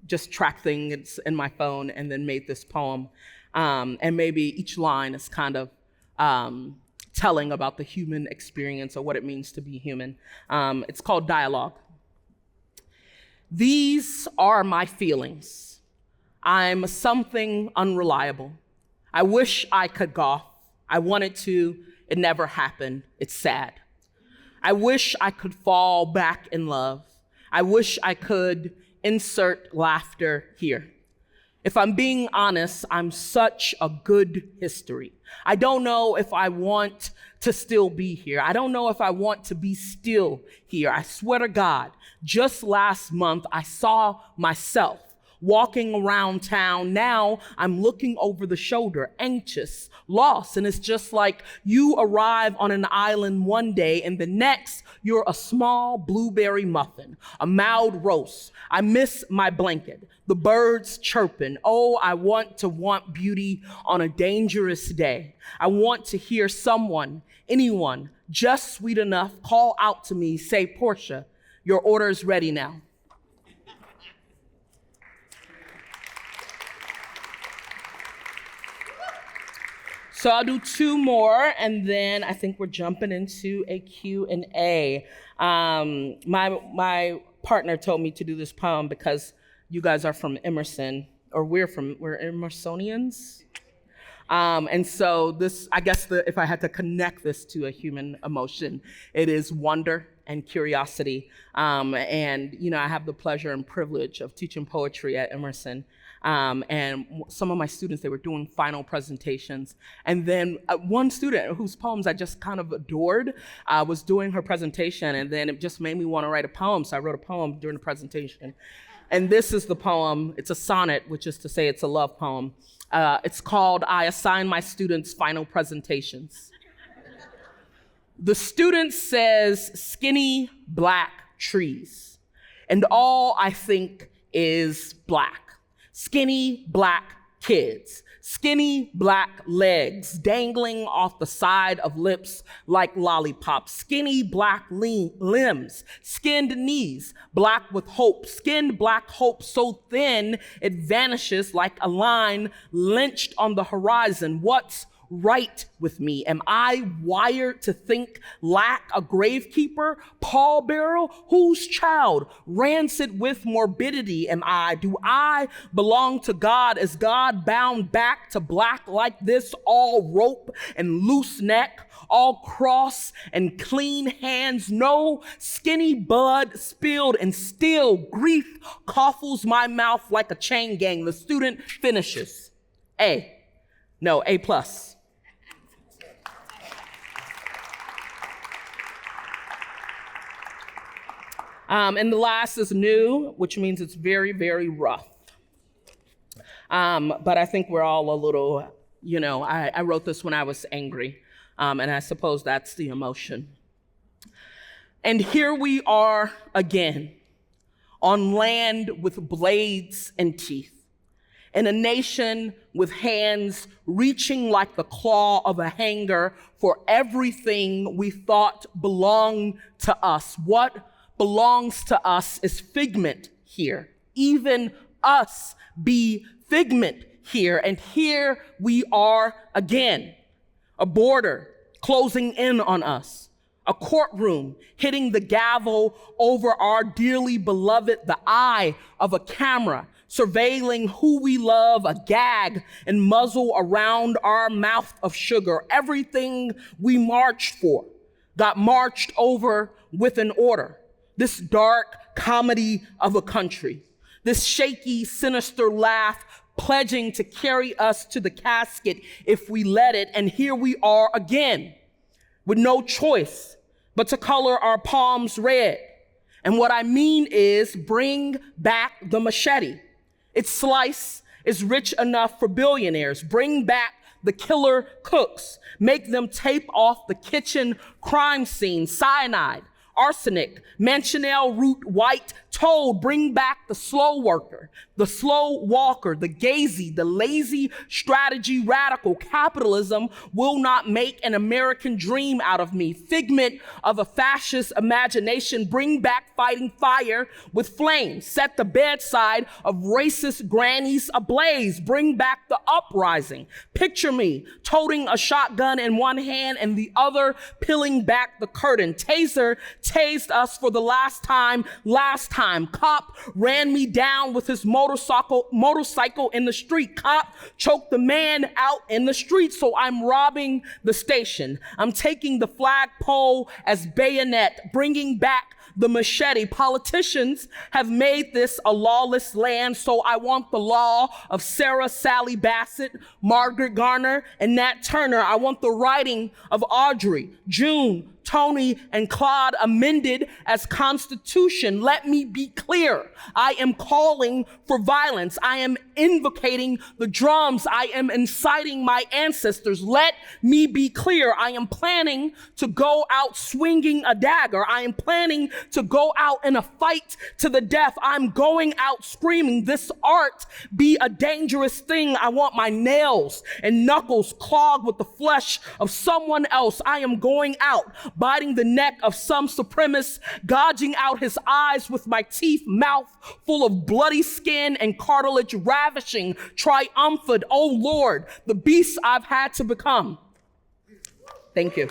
just tracked things in my phone and then made this poem. And maybe each line is kind of telling about the human experience or what it means to be human. It's called Dialogue. These are my feelings. I'm something unreliable. I wish I could golf. I wanted to. It never happened. It's sad. I wish I could fall back in love. I wish I could insert laughter here. If I'm being honest, I'm such a good history. I don't know if I want to still be here. I don't know if I want to be still here. I swear to God, just last month, I saw myself walking around town. Now I'm looking over the shoulder, anxious, lost. And it's just like you arrive on an island one day and the next you're a small blueberry muffin, a mild roast. I miss my blanket, the birds chirping. Oh, I want beauty on a dangerous day. I want to hear someone, anyone, just sweet enough, call out to me, say, Portia, your order's ready now. So I'll do two more, and then I think we're jumping into a Q&A. My partner told me to do this poem because you guys are from Emerson, or we're Emersonians. And so this, I guess if I had to connect this to a human emotion, it is wonder and curiosity. And, you know, I have the pleasure and privilege of teaching poetry at Emerson. And some of my students, they were doing final presentations. And then one student whose poems I just kind of adored was doing her presentation, and then it just made me want to write a poem. So I wrote a poem during the presentation. And this is the poem. It's a sonnet, which is to say it's a love poem. It's called I Assign My Students Final Presentations. The student says, skinny black trees, and all I think is black. Skinny black kids, skinny black legs dangling off the side of lips like lollipops, skinny black limbs, skinned knees, black with hope, skinned black hope so thin it vanishes like a line lynched on the horizon. What's right with me? Am I wired to think lack a gravekeeper, pallbearer? Whose child? Rancid with morbidity am I? Do I belong to God? Is God bound back to black like this, all rope and loose neck, all cross and clean hands, no skinny blood spilled, and still grief coffles my mouth like a chain gang? The student finishes. A plus. And the last is new, which means it's very, very rough. But I think we're all a little, you know, I wrote this when I was angry, and I suppose that's the emotion. And here we are again, on land with blades and teeth, in a nation with hands reaching like the claw of a hanger for everything we thought belonged to us. What belongs to us is figment here. Even us be figment here. And here we are again. A border closing in on us. A courtroom hitting the gavel over our dearly beloved. The eye of a camera surveilling who we love. A gag and muzzle around our mouth of sugar. Everything we marched for got marched over with an order. This dark comedy of a country, this shaky, sinister laugh pledging to carry us to the casket if we let it. And here we are again with no choice but to color our palms red. And what I mean is bring back the machete. Its slice is rich enough for billionaires. Bring back the killer cooks. Make them tape off the kitchen crime scene. Cyanide, arsenic, manchineel root, white toad. Bring back the slow worker, the slow walker, the gazy, the lazy strategy radical. Capitalism will not make an American dream out of me. Figment of a fascist imagination. Bring back fighting fire with flames. Set the bedside of racist grannies ablaze. Bring back the uprising. Picture me toting a shotgun in one hand and the other peeling back the curtain. Taser tased us for the last time. Cop ran me down with his motorcycle in the street. Cop choked the man out in the street. So I'm robbing the station. I'm taking the flagpole as bayonet, bringing back the machete. Politicians have made this a lawless land, so I want the law of Sarah Sally Bassett, Margaret Garner, and Nat Turner. I want the writing of Audrey, June, Tony, and Claude amended as Constitution. Let me be clear. I am calling for violence. I am invocating the drums. I am inciting my ancestors. Let me be clear. I am planning to go out swinging a dagger. I am planning to go out in a fight to the death. I'm going out screaming, this art be a dangerous thing. I want my nails and knuckles clogged with the flesh of someone else. I am going out, biting the neck of some supremacist, gouging out his eyes with my teeth, mouth full of bloody skin and cartilage, ravishing, triumphant, oh Lord, the beast I've had to become. Thank you.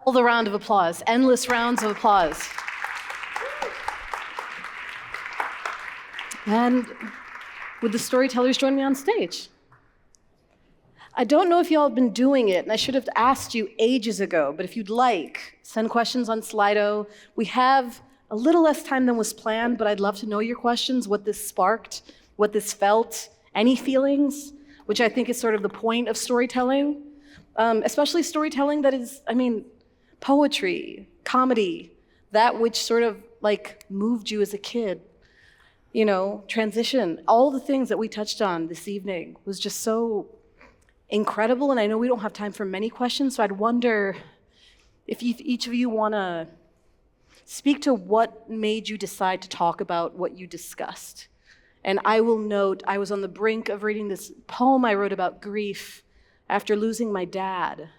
All the round of applause, endless rounds of applause. And would the storytellers join me on stage? I don't know if y'all have been doing it, and I should have asked you ages ago, but if you'd like, send questions on Slido. We have a little less time than was planned, but I'd love to know your questions, what this sparked, what this felt, any feelings, which I think is sort of the point of storytelling, especially storytelling that is, poetry, comedy, that which sort of like moved you as a kid, transition, all the things that we touched on this evening was just so incredible. And I know we don't have time for many questions, so I'd wonder if each of you want to speak to what made you decide to talk about what you discussed. And I will note, I was on the brink of reading this poem I wrote about grief after losing my dad.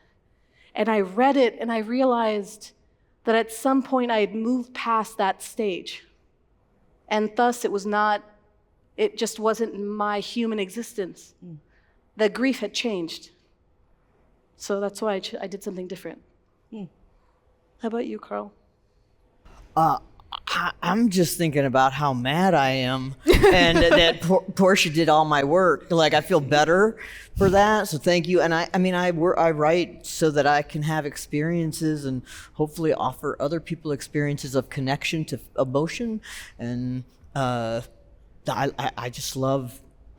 And I read it and I realized that at some point I had moved past that stage. And thus it just wasn't my human existence. That grief had changed. So that's why I did something different. How about you, Carl? I'm just thinking about how mad I am and that Portia did all my work. Like, I feel better for that, so thank you. And I write so that I can have experiences and hopefully offer other people experiences of connection to emotion. And I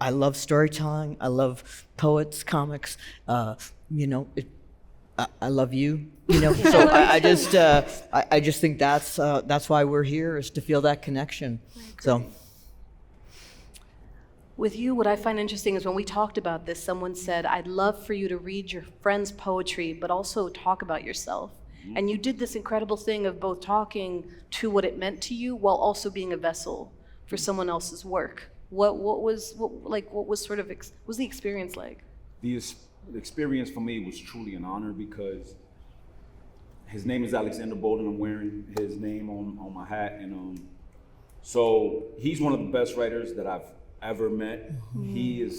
love storytelling. I love poets, comics. I love you, So I just think that's why we're here, is to feel that connection. So, with you, what I find interesting is when we talked about this, someone said, "I'd love for you to read your friend's poetry, but also talk about yourself." And you did this incredible thing of both talking to what it meant to you while also being a vessel for someone else's work. What was the experience like? The experience for me was truly an honor because his name is Alexander Bolden. I'm wearing his name on my hat. And so he's one of the best writers that I've ever met. We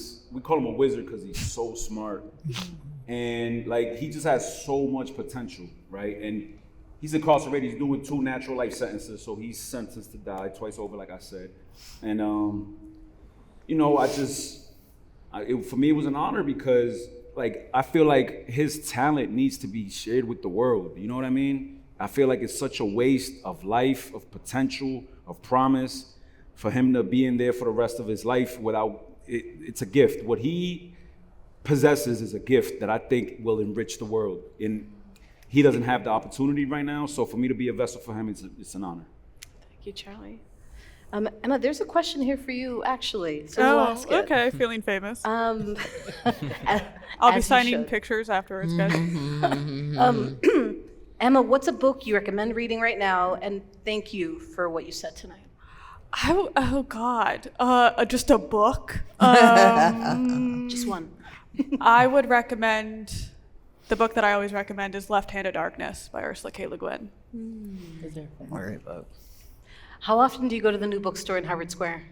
call him a wizard because he's so smart. And he just has so much potential, right? And he's incarcerated, he's doing 2 natural life sentences. So he's sentenced to die twice over, like I said. And, for me, it was an honor because I feel like his talent needs to be shared with the world. You know what I mean? I feel like it's such a waste of life, of potential, of promise for him to be in there for the rest of his life without it. It's a gift. What he possesses is a gift that I think will enrich the world. And he doesn't have the opportunity right now. So for me to be a vessel for him, it's an honor. Thank you, Charlie. Emma, there's a question here for you, actually. So we'll ask it. Okay, feeling famous. I'll be As signing you should. pictures afterwards, guys. Emma, what's a book you recommend reading right now? And thank you for what you said tonight. Oh God, just a book. Just one. I would recommend, the book that I always recommend is Left Hand of Darkness by Ursula K. Le Guin. all right, folks. How often do you go to the new bookstore in Harvard Square?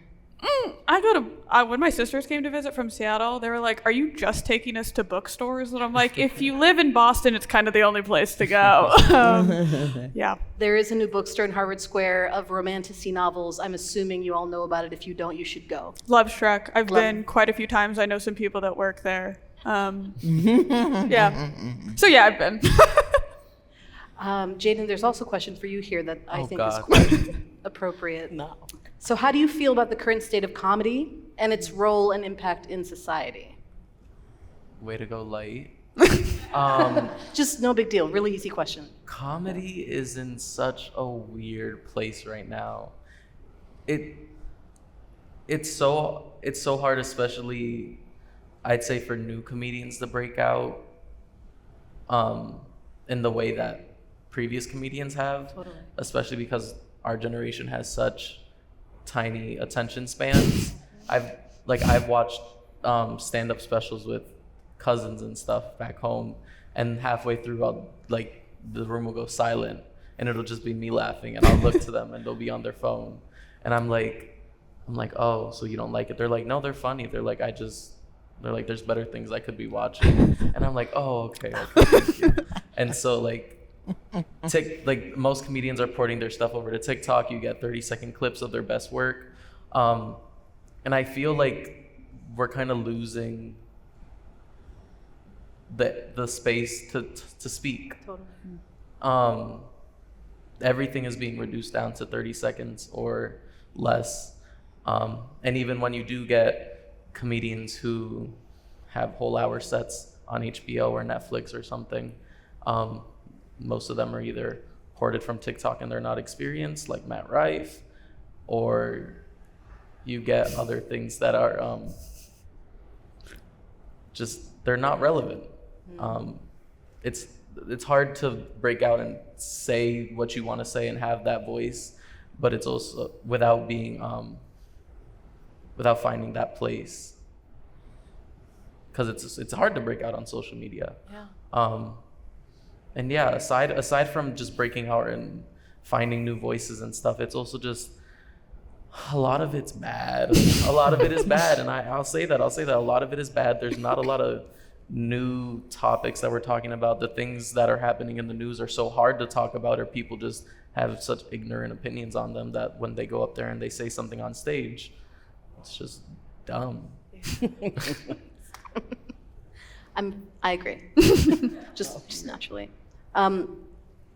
I go to, when my sisters came to visit from Seattle, they were like, "Are you just taking us to bookstores?" And I'm like, if you live in Boston, it's kind of the only place to go. Yeah. There is a new bookstore in Harvard Square of romantasy novels. I'm assuming you all know about it. If you don't, you should go. Love Struck. I've been quite a few times. I know some people that work there. Yeah. So yeah, I've been. Jaden, there's also a question for you here that I Oh, think God. is quite appropriate. No. So how do you feel about the current state of comedy and its role and impact in society? Way to go, light. Just no big deal, really easy question. Comedy is in such a weird place right now. It's so hard, especially I'd say for new comedians to break out in the way that previous comedians have. Totally. Especially because our generation has such tiny attention spans. I've watched stand-up specials with cousins and stuff back home, and halfway through the room will go silent and it'll just be me laughing, and I'll look to them and they'll be on their phone, and I'm like, oh, so you don't like it? They're like, no, they're funny. They're like, there's better things I could be watching. And I'm like, oh, okay, thank you. And so most comedians are porting their stuff over to TikTok. You get 30-second clips of their best work. And I feel like we're kind of losing the space to speak. Totally. Everything is being reduced down to 30 seconds or less. And even when you do get comedians who have whole hour sets on HBO or Netflix or something, most of them are either ported from TikTok and they're not experienced, like Matt Rife, or you get other things that are they're not relevant. It's hard to break out and say what you want to say and have that voice, but it's also without being without finding that place, because it's hard to break out on social media. Yeah. And yeah, aside from just breaking out and finding new voices and stuff, it's also just a lot of it's bad. A lot of it is bad, and I'll say that a lot of it is bad. There's not a lot of new topics that we're talking about. The things that are happening in the news are so hard to talk about, or people just have such ignorant opinions on them that when they go up there and they say something on stage, it's just dumb. I agree. just naturally.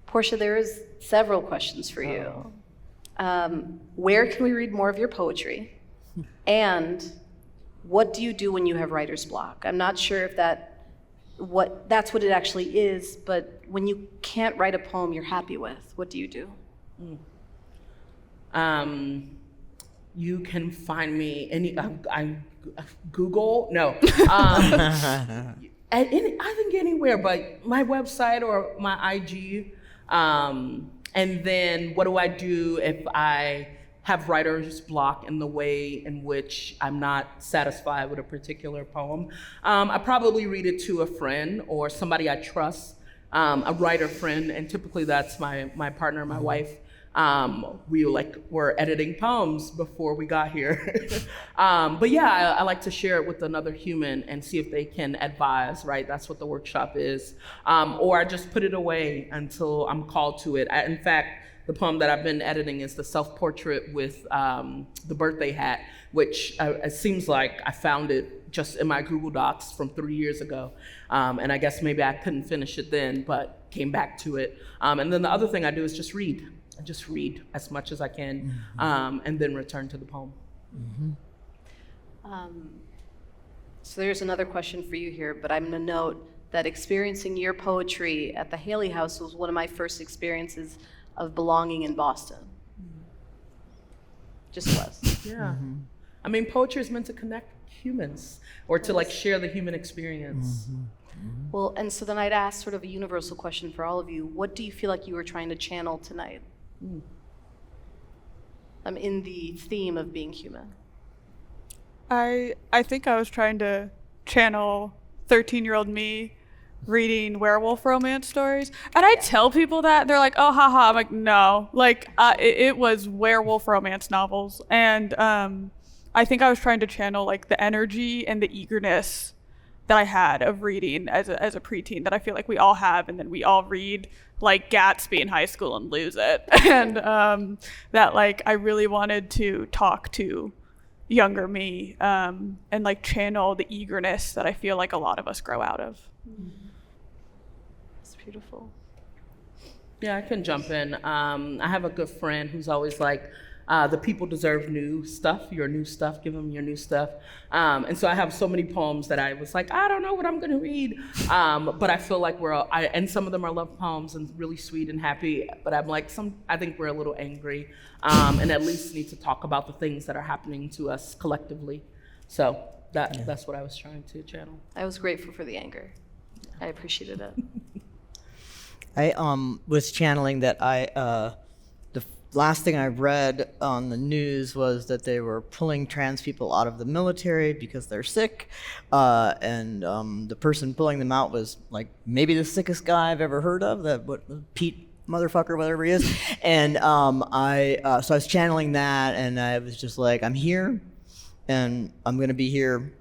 Portia, there is several questions for you. Where can we read more of your poetry? And what do you do when you have writer's block? I'm not sure if that's what it actually is, but when you can't write a poem you're happy with, what do you do? You can find me Google? No. I think anywhere, but my website or my IG. And then what do I do if I have writer's block in the way in which I'm not satisfied with a particular poem? I probably read it to a friend or somebody I trust, a writer friend, and typically that's my partner, my wife. We were editing poems before we got here. But yeah, I like to share it with another human and see if they can advise, right? That's what the workshop is. Or I just put it away until I'm called to it. In fact, the poem that I've been editing is the self-portrait with the birthday hat, which it seems like I found it just in my Google Docs from 3 years ago. And I guess maybe I couldn't finish it then, but came back to it. And then the other thing I do is just read. I just read as much as I can, and then return to the poem. So there's another question for you here, but I'm going to note that experiencing your poetry at the Haley House was one of my first experiences of belonging in Boston. Just was. Yeah. I mean, poetry is meant to connect humans or to share the human experience. Well, and so then I'd ask sort of a universal question for all of you. What do you feel like you were trying to channel tonight? In the theme of being human. I think I was trying to channel 13-year-old me reading werewolf romance stories. And I tell people that, they're like, oh, haha. I'm like, no. It was werewolf romance novels. And I think I was trying to channel the energy and the eagerness that I had of reading as a preteen that I feel like we all have, and then we all read Gatsby in high school and lose it. And that I really wanted to talk to younger me, and like channel the eagerness that I feel like a lot of us grow out of. It's beautiful. Yeah, I can jump in. I have a good friend who's always like, the people deserve new stuff, your new stuff, give them your new stuff. And so I have so many poems that I was like, I don't know what I'm gonna read. But I feel like and some of them are love poems and really sweet and happy, but I'm like, I think we're a little angry, and at least need to talk about the things that are happening to us collectively. So that's what I was trying to channel. I was grateful for the anger. I appreciated it. I was channeling that the last thing I read on the news was that they were pulling trans people out of the military because they're sick, and the person pulling them out was like maybe the sickest guy I've ever heard of, Pete motherfucker, whatever he is. And so I was channeling that, and I was just like, I'm here, and I'm gonna be here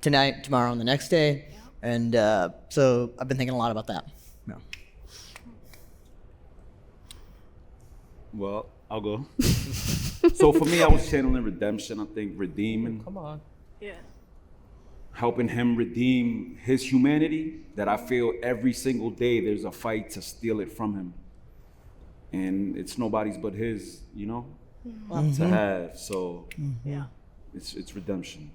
tonight, tomorrow, and the next day. And so I've been thinking a lot about that. Yeah. Well, I'll go. So for me, I was channeling redemption. I think redeeming. Come on. Yeah. Helping him redeem his humanity that I feel every single day there's a fight to steal it from him. And it's nobody's but his, to have. So Yeah. it's redemption.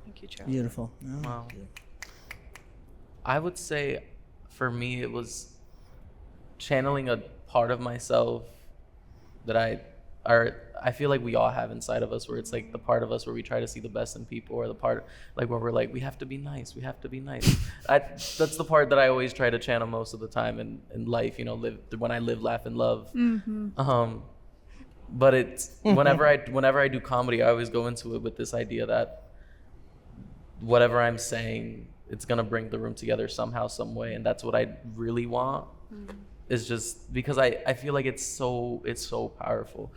Thank you, Charlie. Beautiful. Wow. I would say for me it was channeling a part of myself that I feel like we all have inside of us, where it's like the part of us where we try to see the best in people, or the part like where we're like, we have to be nice. That's the part that I always try to channel most of the time in life, when I live, laugh, and love. But it's whenever I do comedy, I always go into it with this idea that whatever I'm saying, it's gonna bring the room together somehow, some way, and that's what I really want. Is just because I feel like it's so powerful.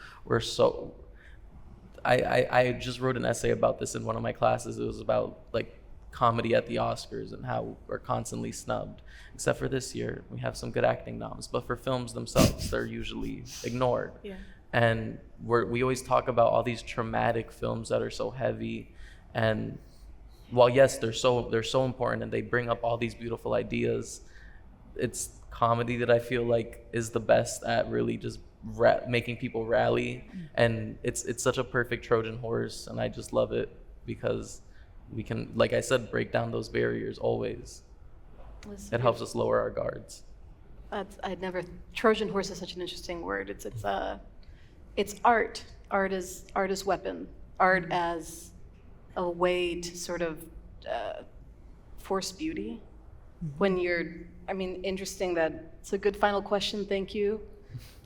I just wrote an essay about this in one of my classes. It was about like comedy at the Oscars and how we're constantly snubbed. Except for this year, we have some good acting noms, but for films themselves, they're usually ignored. Yeah. And we always talk about all these traumatic films that are so heavy, and while yes, they're so important and they bring up all these beautiful ideas, it's comedy that I feel like is the best at really just making people rally, and it's such a perfect Trojan horse, and I just love it because we can, like I said, break down those barriers always. It helps us lower our guards. Trojan horse is such an interesting word. It's art. Art as weapon. Art as a way to sort of force beauty. When interesting that it's a good final question, thank you.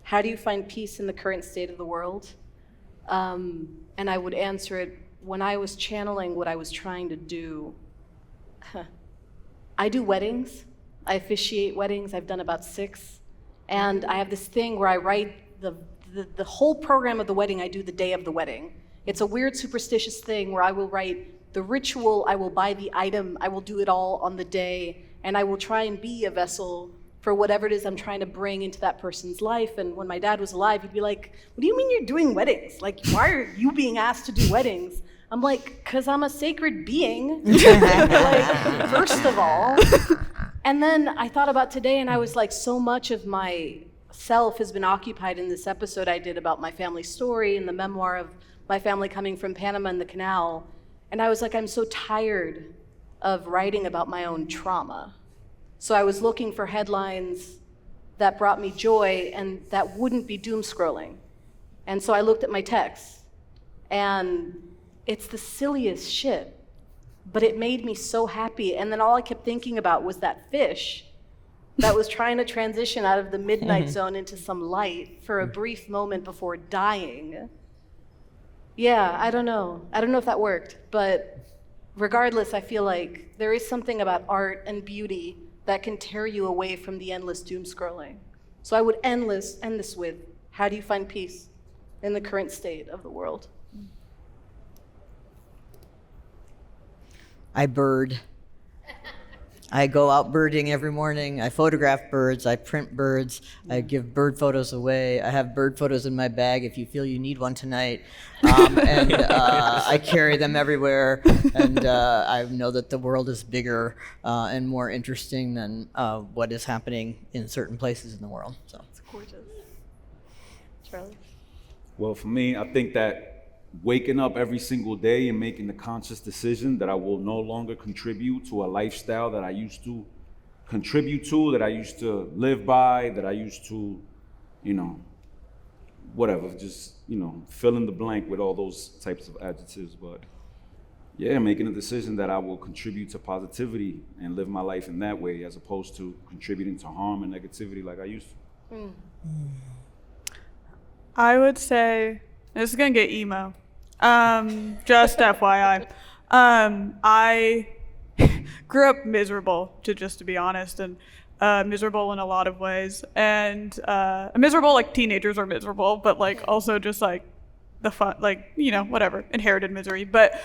How do you find peace in the current state of the world? And I would answer it, when I was channeling what I was trying to do, I do weddings. I officiate weddings. I've done about 6. And I have this thing where I write the whole program of the wedding, I do the day of the wedding. It's a weird superstitious thing where I will write the ritual, I will buy the item, I will do it all on the day, and I will try and be a vessel for whatever it is I'm trying to bring into that person's life. And when my dad was alive, he'd be like, what do you mean you're doing weddings? Like, why are you being asked to do weddings? I'm like, because I'm a sacred being, like, first of all. And then I thought about today, and I was like, so much of my self has been occupied in this episode I did about my family story and the memoir of my family coming from Panama and the Canal. And I was like, I'm so tired of writing about my own trauma. So I was looking for headlines that brought me joy and that wouldn't be doom scrolling. And so I looked at my text, and it's the silliest shit, but it made me so happy. And then all I kept thinking about was that fish that was trying to transition out of the midnight zone into some light for a brief moment before dying. Yeah, I don't know if that worked, but regardless, I feel like there is something about art and beauty that can tear you away from the endless doom scrolling. So I would end this with, how do you find peace in the current state of the world? I bird. I go out birding every morning. I photograph birds. I print birds. I give bird photos away. I have bird photos in my bag if you feel you need one tonight. And I I carry them everywhere, and I know that the world is bigger and more interesting than what is happening in certain places in the world. So It's gorgeous. Charlie? Well, for me, I think that waking up every single day and making the conscious decision that I will no longer contribute to a lifestyle that I used to contribute to, that I used to live by, that I used to, whatever, just, fill in the blank with all those types of adjectives. But yeah, making a decision that I will contribute to positivity and live my life in that way, as opposed to contributing to harm and negativity like I used to. I would say, this is gonna get emo. Just FYI. I grew up miserable, just to be honest, and miserable in a lot of ways. And miserable, like teenagers are miserable, but like also just like the fun, like, whatever, inherited misery. But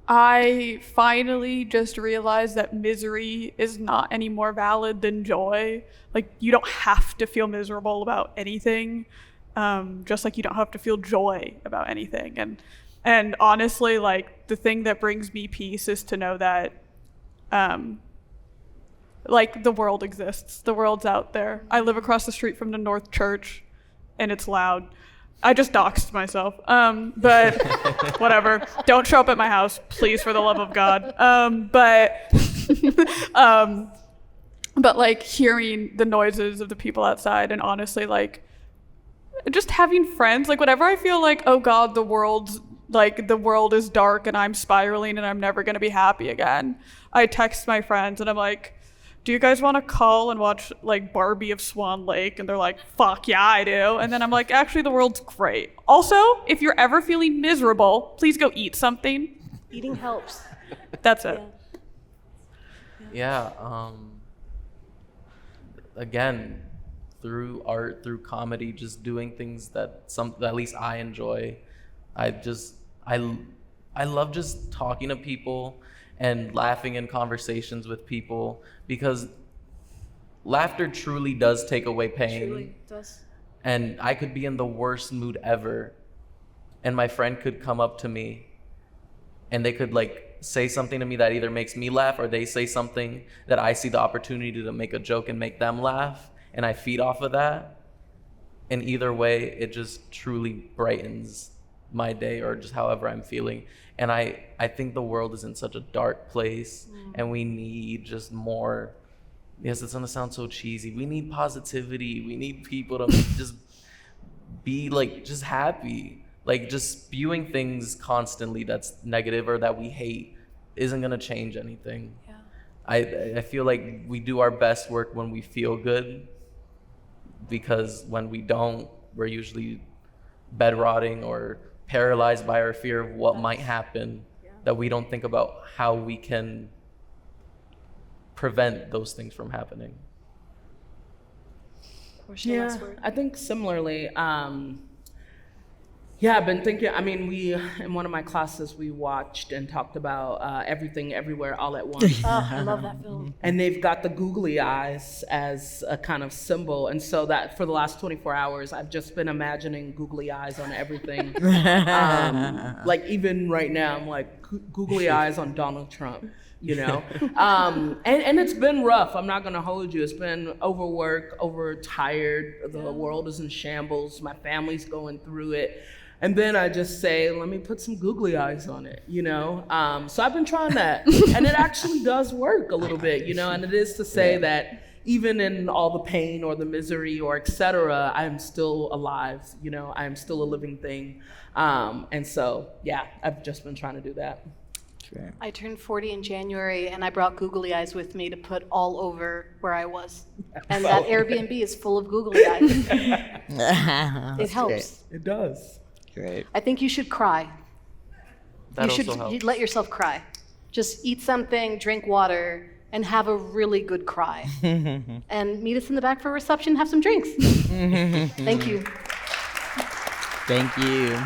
I finally just realized that misery is not any more valid than joy. Like, you don't have to feel miserable about anything. Just like you don't have to feel joy about anything. And honestly, like, the thing that brings me peace is to know that, like, the world exists. The world's out there. I live across the street from the North Church, and it's loud. I just doxed myself. But whatever. Don't show up at my house, please, for the love of God. But like, hearing the noises of the people outside, and honestly, like, just having friends, like, whenever I feel like, oh God, the world is dark and I'm spiraling and I'm never gonna be happy again, I text my friends and I'm like, do you guys want to call and watch like Barbie of Swan Lake? And they're like, fuck yeah, I do. And then I'm like, actually, the world's great. Also, if you're ever feeling miserable, please go eat something. Eating helps. That's it. Yeah. Again, through art, through comedy, just doing things that at least I enjoy. I love just talking to people and laughing in conversations with people, because laughter truly does take away pain. Truly does. And I could be in the worst mood ever, and my friend could come up to me and they could like say something to me that either makes me laugh, or they say something that I see the opportunity to make a joke and make them laugh, and I feed off of that. And either way, it just truly brightens my day, or just however I'm feeling. And I think the world is in such a dark place, and we need just more, yes, it's gonna sound so cheesy, we need positivity, we need people to just be like, just happy. Like, just spewing things constantly that's negative or that we hate isn't gonna change anything. I feel like we do our best work when we feel good, because when we don't, we're usually bed rotting or paralyzed by our fear of what might happen, that we don't think about how we can prevent those things from happening. Yeah, I think similarly. I've been thinking, in one of my classes, we watched and talked about Everything Everywhere All at Once. Oh, I love that film. And they've got the googly eyes as a kind of symbol. And so that for the last 24 hours, I've just been imagining googly eyes on everything. Like, even right now, I'm like, googly eyes on Donald Trump, And it's been rough. I'm not going to hold you. It's been overwork, overtired. The world is in shambles. My family's going through it. And then I just say, let me put some googly eyes on it, So I've been trying that, and it actually does work a little bit, and it is to say that even in all the pain or the misery or et cetera, I am still alive, I am still a living thing. And so, I've just been trying to do that. I turned 40 in January, and I brought googly eyes with me to put all over where I was. And that Airbnb is full of googly eyes. It helps. Great. It does. Great. I think you should cry. That you should also helps. let yourself cry. Just eat something, drink water, and have a really good cry. And meet us in the back for reception, have some drinks. Thank you. Thank you.